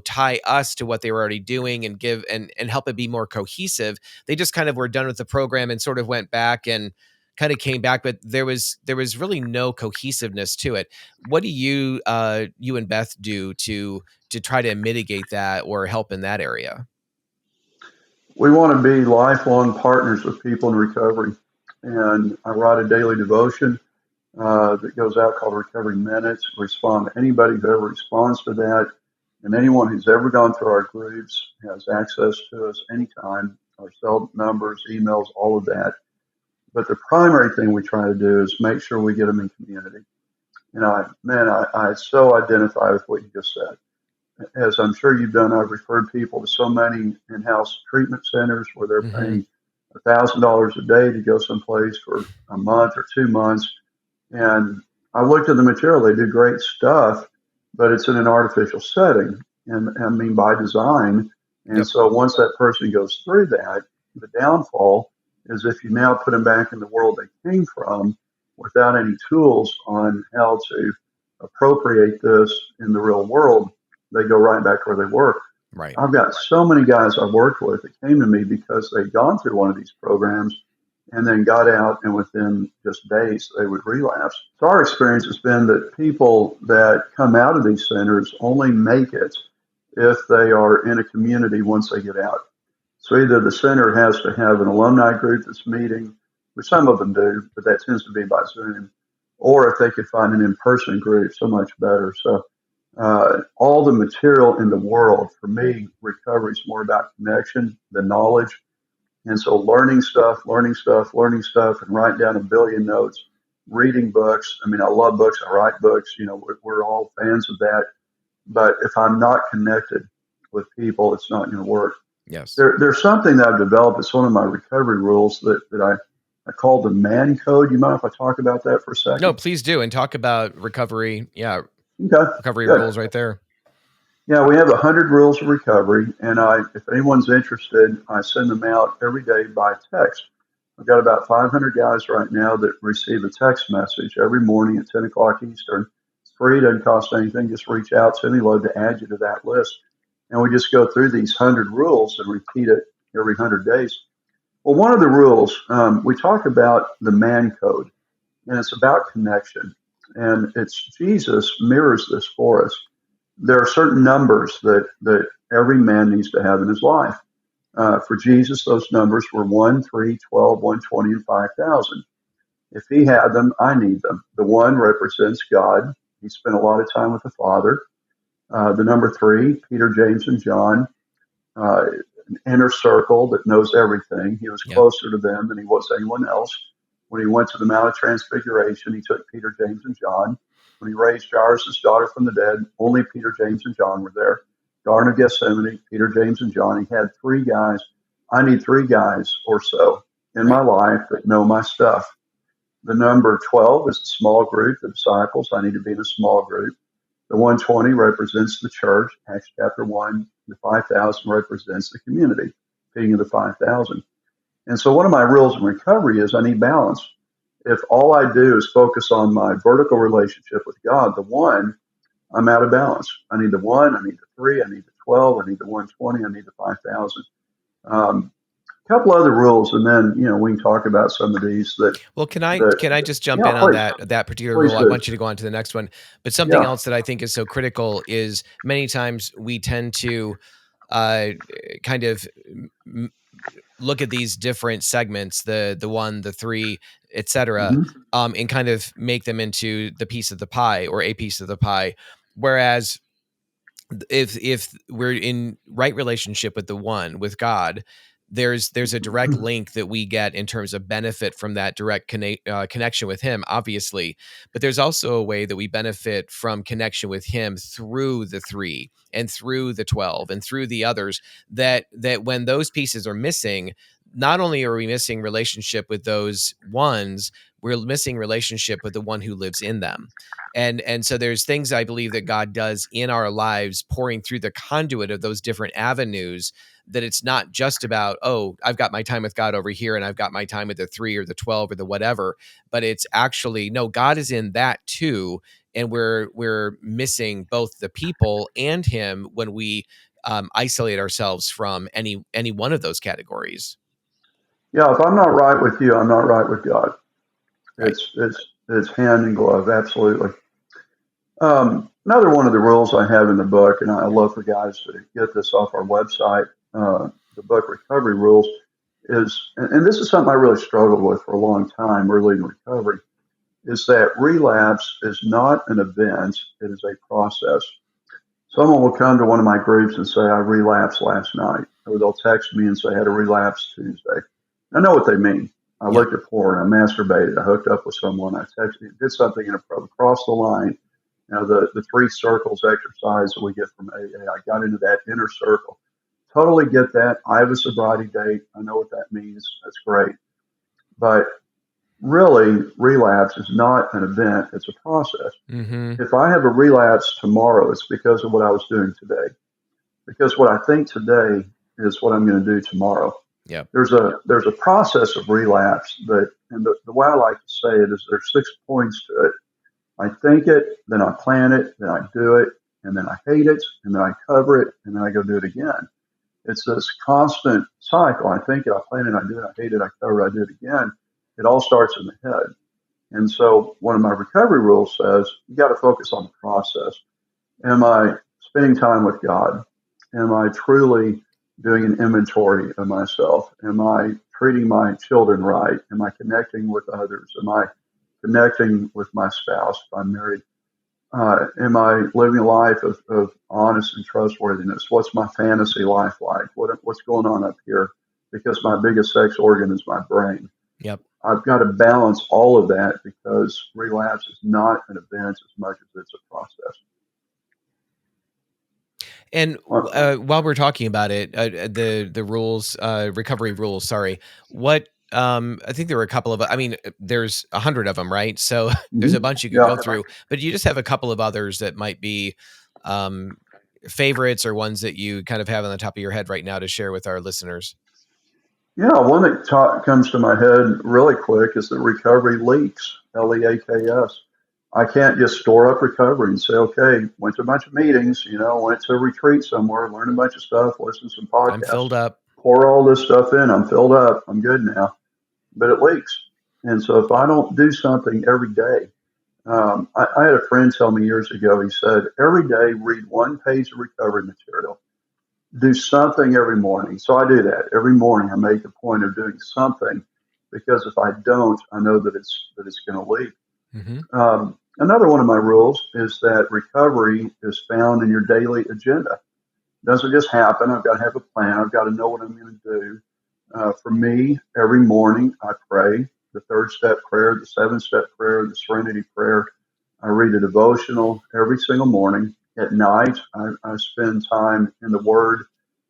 tie us to what they were already doing, and give and help it be more cohesive. They just kind of were done with the program and sort of went back and kind of came back, but there was really no cohesiveness to it. What do you and Beth do to try to mitigate that or help in that area?
We want to be lifelong partners with people in recovery. And I write a daily devotion that goes out called Recovery Minutes. Respond to anybody who ever responds to that. And anyone who's ever gone through our groups has access to us anytime, our cell numbers, emails, all of that. But the primary thing we try to do is make sure we get them in community. I so identify with what you just said. As I'm sure you've done, I've referred people to so many in-house treatment centers where they're
Hmm.
paying $1,000 a day to go someplace for a month or 2 months. And I looked at the material; they do great stuff, but it's in an artificial setting, and I mean by design. And
Yep.
so once that person goes through that, the downfall is if you now put them back in the world they came from without any tools on how to appropriate this in the real world, they go right back where they were.
Right.
I've got so many guys I've worked with that came to me because they'd gone through one of these programs and then got out, and within just days they would relapse. So our experience has been that people that come out of these centers only make it if they are in a community once they get out. So either the center has to have an alumni group that's meeting, which some of them do, but that tends to be by Zoom, or if they could find an in-person group, so much better. So all the material in the world, for me, recovery is more about connection than knowledge. And so learning stuff, learning stuff, learning stuff, and write down a billion notes, reading books. I mean, I love books. I write books. We're all fans of that. But if I'm not connected with people, it's not going to work.
Yes.
There's something that I've developed. It's one of my recovery rules that I call the man code. You mind if I talk about that for a
No,
second?
please do, and talk about recovery. Yeah,
Okay,
recovery
good.
rules right there.
Yeah, we have 100 rules of recovery, and if anyone's interested, I send them out every day by text. I've got about 500 guys right now that receive a text message every morning at 10 o'clock Eastern. It's free, doesn't cost anything. Just reach out to me, love to add you to that list. And we just go through these 100 rules and repeat it every 100 days. Well, one of the rules, we talk about the man code, and it's about connection. And it's Jesus mirrors this for us. There are certain numbers that every man needs to have in his life. For Jesus, those numbers were 1, 3, 12, 120, and 5,000. If he had them, I need them. The 1 represents God. He spent a lot of time with the Father. The number 3, Peter, James, and John, an inner circle that knows everything. He was
Yep.
closer to them than he was anyone else. When he went to the Mount of Transfiguration, he took Peter, James, and John. When he raised Jairus' daughter from the dead, only Peter, James, and John were there. Garden of Gethsemane, Peter, James, and John. He had 3 guys. I need 3 guys or so in my
Right.
life that know my stuff. The number 12 is the small group, the disciples. I need to be in a small group. The 120 represents the church, Acts chapter 1. The 5,000 represents the community, feeding of the 5,000. And so one of my rules in recovery is I need balance. If all I do is focus on my vertical relationship with God, the one, I'm out of balance. I need the one, I need the three, I need the 12, I need the 120, I need the 5,000. A couple other rules, and then we can talk about some of these.
Well, can I just jump in on that particular rule? I want you to go on to the next one. But something else that I think is so critical is many times we tend to kind of look at these different segments, the one, the three, etc., and kind of make them into the piece of the pie or a piece of the pie. Whereas if we're in right relationship with the one, with God, there's a direct link that we get in terms of benefit from that direct connection with him, obviously. But there's also a way that we benefit from connection with him through the three and through the 12 and through the others, that when those pieces are missing, not only are we missing relationship with those ones, we're missing relationship with the one who lives in them. And so there's things I believe that God does in our lives, pouring through the conduit of those different avenues, that it's not just about, oh, I've got my time with God over here and I've got my time with the 3 or the 12 or the whatever, but it's actually, no, God is in that too. And we're missing both the people and him when we isolate ourselves from any one of those categories.
Yeah, if I'm not right with you, I'm not right with God.
Right.
It's hand in glove, absolutely. Another one of the rules I have in the book, and I love for guys to get this off our website, the book Recovery Rules, is, and this is something I really struggled with for a long time early in recovery, is that relapse is not an event, it is a process. Someone will come to one of my groups and say, I relapsed last night. Or they'll text me and say, I had a relapse Tuesday. I know what they mean. I looked at porn, I masturbated, I hooked up with someone, I texted, did something inappropriate, crossed the line. The 3 circles exercise that we get from AA, I got into that inner circle. Totally get that. I have a sobriety date. I know what that means. That's great. But really, relapse is not an event. It's a process. If I have a relapse tomorrow, it's because of what I was doing today. Because what I think today is what I'm going to do tomorrow.
Yeah.
There's a process of relapse and the way I like to say it is there's 6 points to it. I think it, then I plan it, then I do it, and then I hate it, and then I cover it, and then I go do it again. It's this constant cycle. I think it, I plan it, I do it, I hate it, I cover it, I do it again. It all starts in the head. And so one of my recovery rules says you got to focus on the process. Am I spending time with God? Am I truly doing an inventory of myself? Am I treating my children right? Am I connecting with others? Am I connecting with my spouse if I'm married? Am I living a life of honest and trustworthiness? What's my fantasy life like? What's going on up here? Because my biggest sex organ is my brain.
Yep.
I've got to balance all of that because relapse is not an event as much as it's a process.
And while we're talking about it, the rules, recovery rules, sorry, what, I think there were a couple of, I mean, there's 100 of them, right? So there's a bunch you could go through, but you just have a couple of others that might be favorites or ones that you kind of have on the top of your head right now to share with our listeners.
Yeah, one that comes to my head really quick is that recovery leaks, LEAKS. I can't just store up recovery and say, okay, went to a bunch of meetings, went to a retreat somewhere, learned a bunch of stuff, listened to some podcasts.
I'm filled up.
Pour all this stuff in. I'm filled up. I'm good now. But it leaks. And so if I don't do something every day, I had a friend tell me years ago, he said, every day read 1 page of recovery material. Do something every morning. So I do that. Every morning I make a point of doing something because if I don't, I know that it's going to leak. Another one of my rules is that recovery is found in your daily agenda. It doesn't just happen. I've got to have a plan. I've got to know what I'm going to do. For me, every morning I pray the 3rd-step prayer, the 7th-step prayer, the serenity prayer. I read a devotional every single morning. At night, I spend time in the Word.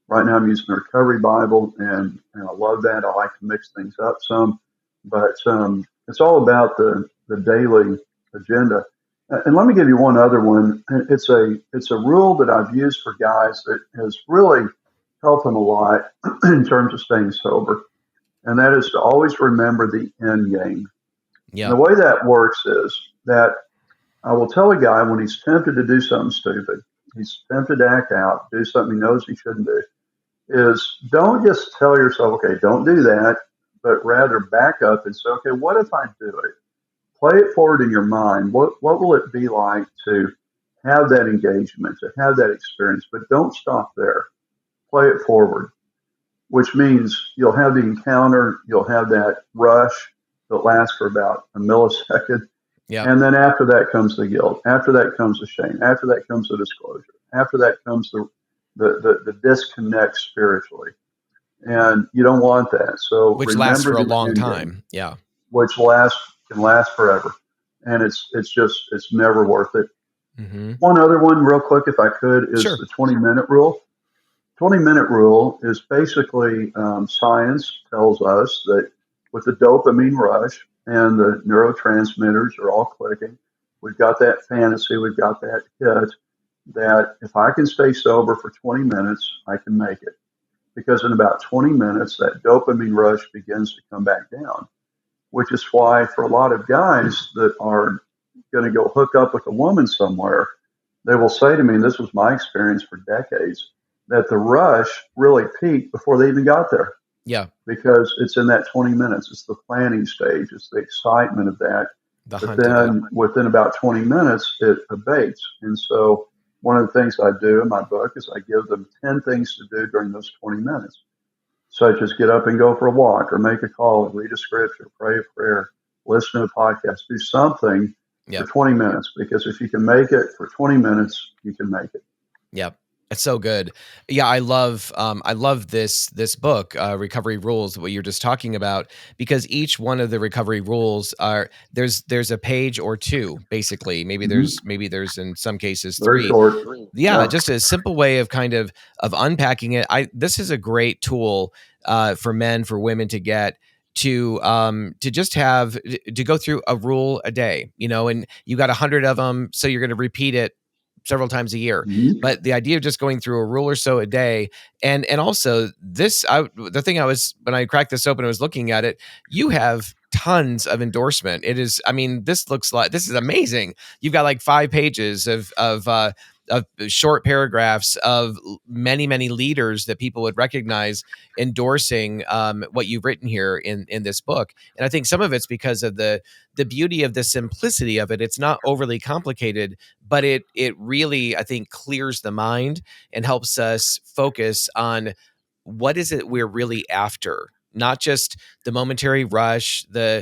Right now I'm using the Recovery Bible, and I love that. I like to mix things up some. But it's all about the daily agenda. And let me give you one other one. It's a rule that I've used for guys that has really helped them a lot in terms of staying sober, and that is to always remember the end game. And the
Yeah.
way that works is that I will tell a guy when he's tempted to do something stupid, he's tempted to act out, do something he knows he shouldn't do, is don't just tell yourself, okay, don't do that, but rather back up and say, okay, what if I do it? Play it forward in your mind. What will it be like to have that engagement, to have that experience? But don't stop there. Play it forward, which means you'll have the encounter, you'll have that rush that lasts for about a millisecond.
Yeah.
And then after that comes the guilt. After that comes the shame. After that comes the disclosure. After that comes the disconnect spiritually. And you don't want that. So
Which lasts
remember
for a
the
long
end game,
time. Yeah.
which can last forever. And it's never worth it.
Mm-hmm.
One other one real quick, if I could, is
Sure.
the 20-minute rule. 20-minute rule is basically science tells us that with the dopamine rush and the neurotransmitters are all clicking, we've got that fantasy, we've got that hit, that if I can stay sober for 20 minutes, I can make it. Because in about 20 minutes, that dopamine rush begins to come back down, which is why for a lot of guys that are going to go hook up with a woman somewhere, they will say to me, and this was my experience for decades, that the rush really peaked before they even got there.
Yeah.
Because it's in that 20 minutes. It's the planning stage. It's the excitement of that.
The
But
hunt of it.
then within about 20 minutes, it abates. And so one of the things I do in my book is I give them 10 things to do during those 20 minutes, such as get up and go for a walk or make a call, or read a scripture, pray a prayer, listen to a podcast, do something
Yep.
for 20 minutes. Because if you can make it for 20 minutes, you can make it.
Yep. It's so good. Yeah, I love this book, Recovery Rules, what you're just talking about, because each one of the recovery rules there's a page or two, basically. Maybe there's in some cases
Very
three.
short.
Yeah, just a simple way of kind of unpacking it. This is a great tool for men, for women to get to just have to go through a rule a day, and you got 100 of them, so you're going to repeat it several times a year.
Mhm.
But the idea of just going through a rule or so a day, and also the thing when I cracked this open, I was looking at it. You have tons of endorsement. It is, I mean, this is amazing. You've got like 5 pages of short paragraphs of many leaders that people would recognize endorsing what you've written here in this book. And I think some of it's because of the beauty of the simplicity of it. It's not overly complicated, but it really, I think, clears the mind and helps us focus on what is it we're really after, not just the momentary rush. I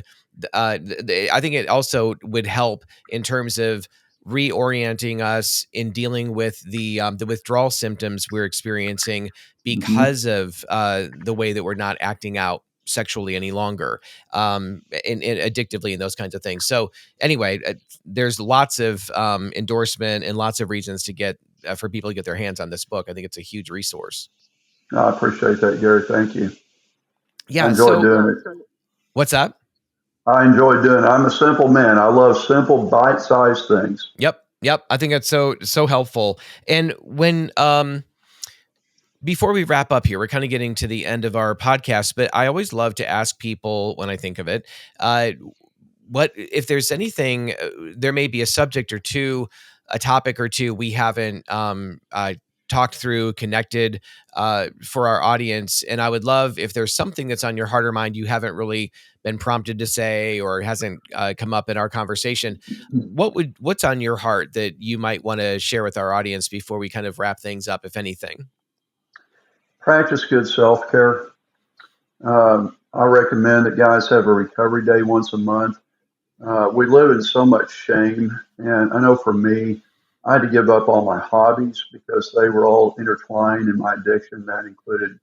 think it also would help in terms of reorienting us in dealing with the withdrawal symptoms we're experiencing because of the way that we're not acting out sexually any longer, and addictively, and those kinds of things. So anyway, there's lots of endorsement and lots of reasons to get for people to get their hands on this book. I think it's a huge resource.
I appreciate that, Gary. Thank you.
Yeah.
I enjoy doing it.
What's that?
I enjoy doing it. I'm a simple man. I love simple, bite-sized things.
Yep. I think that's so helpful. And when before we wrap up here, we're kind of getting to the end of our podcast, but I always love to ask people when I think of it, what if there's anything, there may be a subject or two, a topic or two we haven't talked through, connected for our audience. And I would love if there's something that's on your heart or mind you haven't really been prompted to say or hasn't come up in our conversation. What's on your heart that you might want to share with our audience before we kind of wrap things up, if anything?
Practice good self-care. I recommend that guys have a recovery day once a month. We live in so much shame. And I know for me, I had to give up all my hobbies because they were all intertwined in my addiction. That included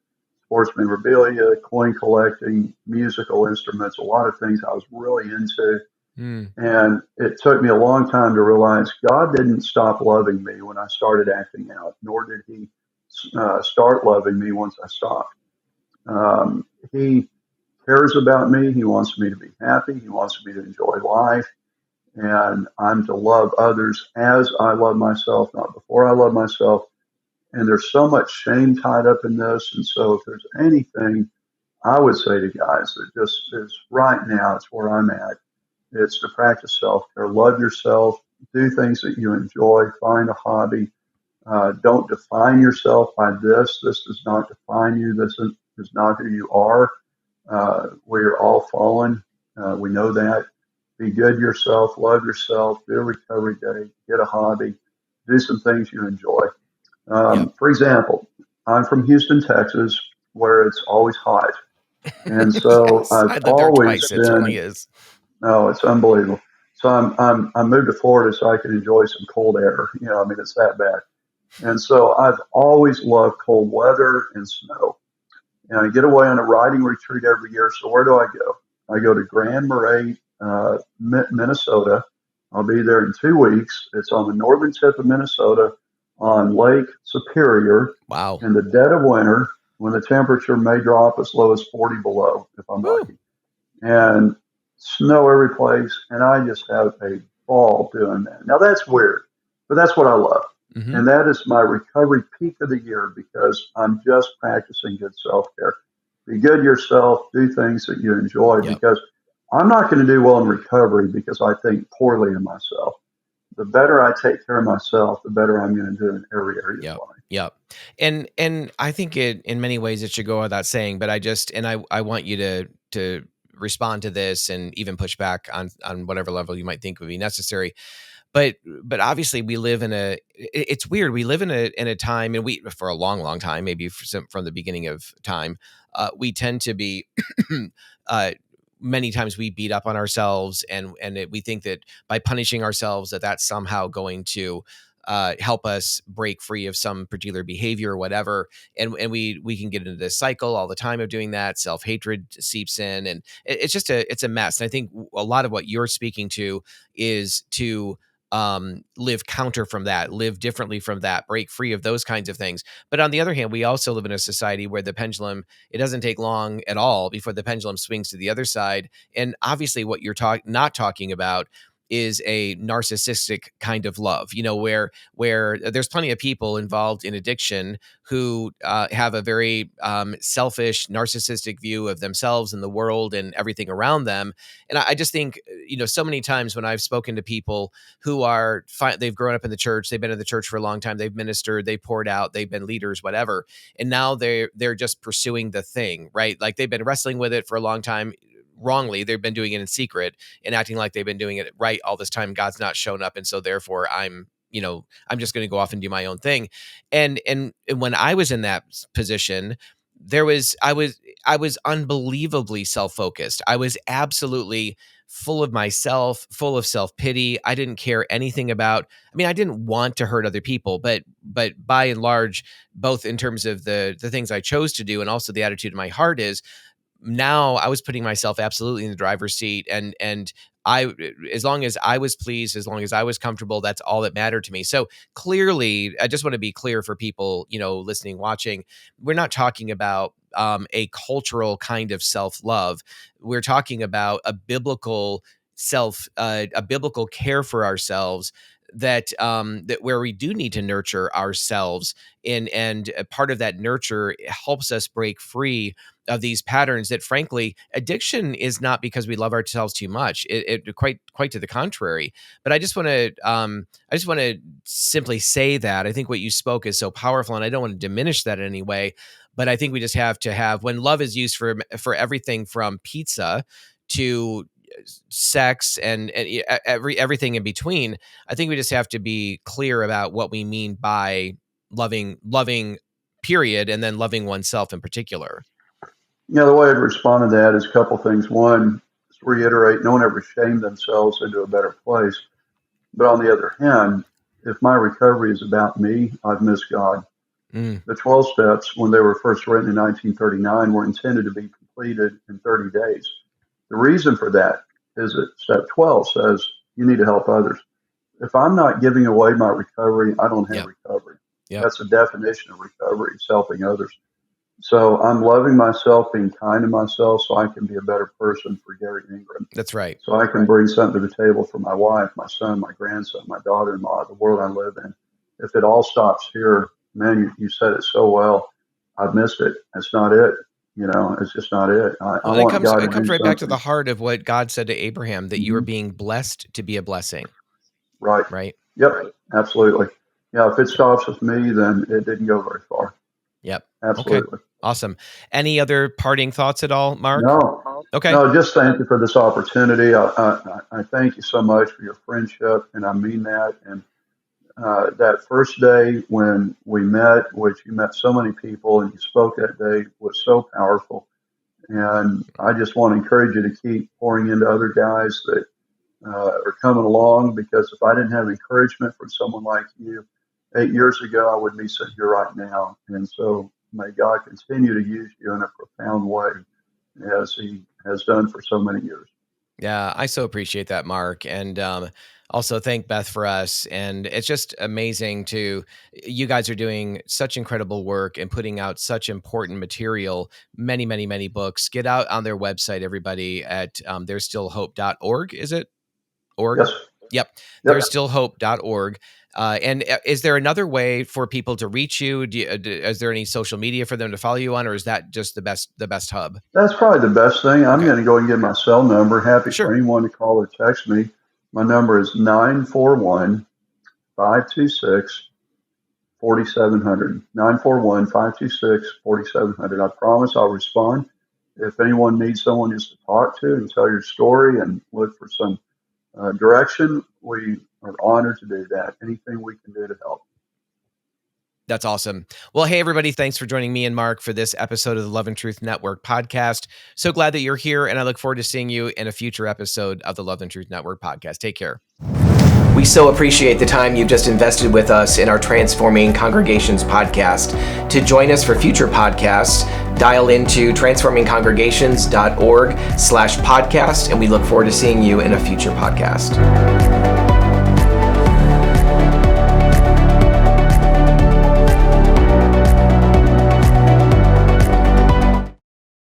sports memorabilia, coin collecting, musical instruments, a lot of things I was really into. And it took me a long time to realize God didn't stop loving me when I started acting out, nor did he start loving me once I stopped. He cares about me. He wants me to be happy. He wants me to enjoy life. And I'm to love others as I love myself, not before I love myself. And there's so much shame tied up in this. And so if there's anything I would say to guys that just is right now, it's where I'm at. It's to practice self-care, love yourself, do things that you enjoy, find a hobby. Don't define yourself by this. This does not define you. Is not who you are. We are all fallen. We know that. Be good to yourself, love yourself, do a recovery day, get a hobby, do some things you enjoy. For example, I'm from Houston, Texas, where it's always hot. And so
Yes,
I've
I lived there
always
twice. It certainly
been,
is.
no, it's unbelievable. So I moved to Florida so I could enjoy some cold air. I mean, it's that bad. And so I've always loved cold weather and snow. And I get away on a riding retreat every year. So where do I go? I go to Grand Marais, Minnesota. I'll be there in 2 weeks. It's on the northern tip of Minnesota on Lake Superior
Wow.
in the dead of winter when the temperature may drop as low as 40 below if I'm
Woo.
lucky. And snow every place. And I just have a ball doing that. Now that's weird, but that's what I love.
Mm-hmm.
And that is my recovery peak of the year because I'm just practicing good self-care. Be good to yourself, do things that you enjoy because I'm not going to do well in recovery because I think poorly of myself. The better I take care of myself, the better I'm going to do in every area of life.
Yep. And I think it, in many ways, it should go without saying, but I want you to respond to this and even push back on whatever level you might think would be necessary. But obviously we live in it's weird. We live in a time, and we, for a long time, maybe from the beginning of time, we tend to be, many times we beat up on ourselves and we think that by punishing ourselves that's somehow going to help us break free of some particular behavior or whatever. And we can get into this cycle all the time of doing that. Self-hatred seeps in, and it's just it's a mess. And I think a lot of what you're speaking to is to live counter from that, live differently from that, break free of those kinds of things. But on the other hand, we also live in a society where the pendulum, it doesn't take long at all before the pendulum swings to the other side. And obviously what you're not talking about is a narcissistic kind of love, where there's plenty of people involved in addiction who have a very selfish, narcissistic view of themselves and the world and everything around them. And I just think, so many times when I've spoken to people who are they've grown up in the church, they've been in the church for a long time, they've ministered, they poured out, they've been leaders, whatever, and now they're just pursuing the thing, right? Like they've been wrestling with it for a long time. Wrongly, they've been doing it in secret and acting like they've been doing it right all this time. God's not shown up, and so therefore I'm just going to go off and do my own thing. And when I was in that position, I was unbelievably self-focused. I was absolutely full of myself, full of self-pity. I didn't care anything about, I didn't want to hurt other people, but by and large, both in terms of the things I chose to do and also the attitude of my heart is, now I was putting myself absolutely in the driver's seat, and as long as I was pleased, as long as I was comfortable, that's all that mattered to me. So clearly, I just want to be clear for people, listening, watching, we're not talking about a cultural kind of self-love. We're talking about a biblical a biblical care for ourselves, that where we do need to nurture ourselves, and a part of that nurture helps us break free of these patterns that, frankly, addiction is not because we love ourselves too much. It quite to the contrary. But I just want to simply say that I think what you spoke is so powerful, and I don't want to diminish that in any way. But I think we just have to have, when love is used for everything from pizza to sex and everything in between, I think we just have to be clear about what we mean by loving period, and then loving oneself in particular.
The way I'd respond to that is a couple things. One, just reiterate, no one ever shamed themselves into a better place. But on the other hand, if my recovery is about me, I've missed God. The 12 steps, when they were first written in 1939, were intended to be completed in 30 days. The reason for that is that step 12 says you need to help others. If I'm not giving away my recovery, I don't have recovery. That's the definition of recovery, is helping others. So I'm loving myself, being kind to myself so I can be a better person for Garry Ingraham.
That's right.
So I can bring something to the table for my wife, my son, my grandson, my daughter-in-law, the world I live in. If it all stops here, man, you said it so well. I've missed it. It's not it. It's just not it. I
Well,
want God to
it comes
do
right back to the
something.
heart of what God said to Abraham, that you are
Mhm.
being blessed to be a blessing,
Right.
right?
Yep. Absolutely. Yeah. If it stops with me, then it didn't go very far.
Yep. Okay.
Absolutely.
Awesome. Any other parting thoughts at all, Mark?
No.
Okay.
No, just thank you for this opportunity. I thank you so much for your friendship, and I mean that. And that first day when we met, which you met so many people and you spoke that day, was so powerful. And I just want to encourage you to keep pouring into other guys that are coming along, because if I didn't have encouragement from someone like you 8 years ago, I wouldn't be sitting here right now. And so may God continue to use you in a profound way as he has done for so many years.
Yeah, I so appreciate that, Mark. And also thank Beth for us. And it's just amazing you guys are doing such incredible work and putting out such important material, many, many, many books. Get out on their website, everybody, at there'sstillhope.org. Is it org?
Yes.
Yep.
Yep.
There'sstillhope.org. And is there another way for people to reach you? Is there any social media for them to follow you on, or is that just the best hub?
That's probably the best thing. I'm
Okay.
going to go and get my cell number. Happy for
Sure.
anyone to call or text me. My number is 941-526-4700. 941-526-4700. I promise I'll respond. If anyone needs someone just to talk to and tell your story and look for some direction, we are honored to do that. Anything we can do to help.
That's awesome. Well, hey, everybody, thanks for joining me and Mark for this episode of the Love and Truth Network podcast. So glad that you're here, and I look forward to seeing you in a future episode of the Love and Truth Network podcast. Take care. We so appreciate the time you've just invested with us in our Transforming Congregations podcast. To join us for future podcasts, dial into transformingcongregations.org/podcast, and we look forward to seeing you in a future podcast.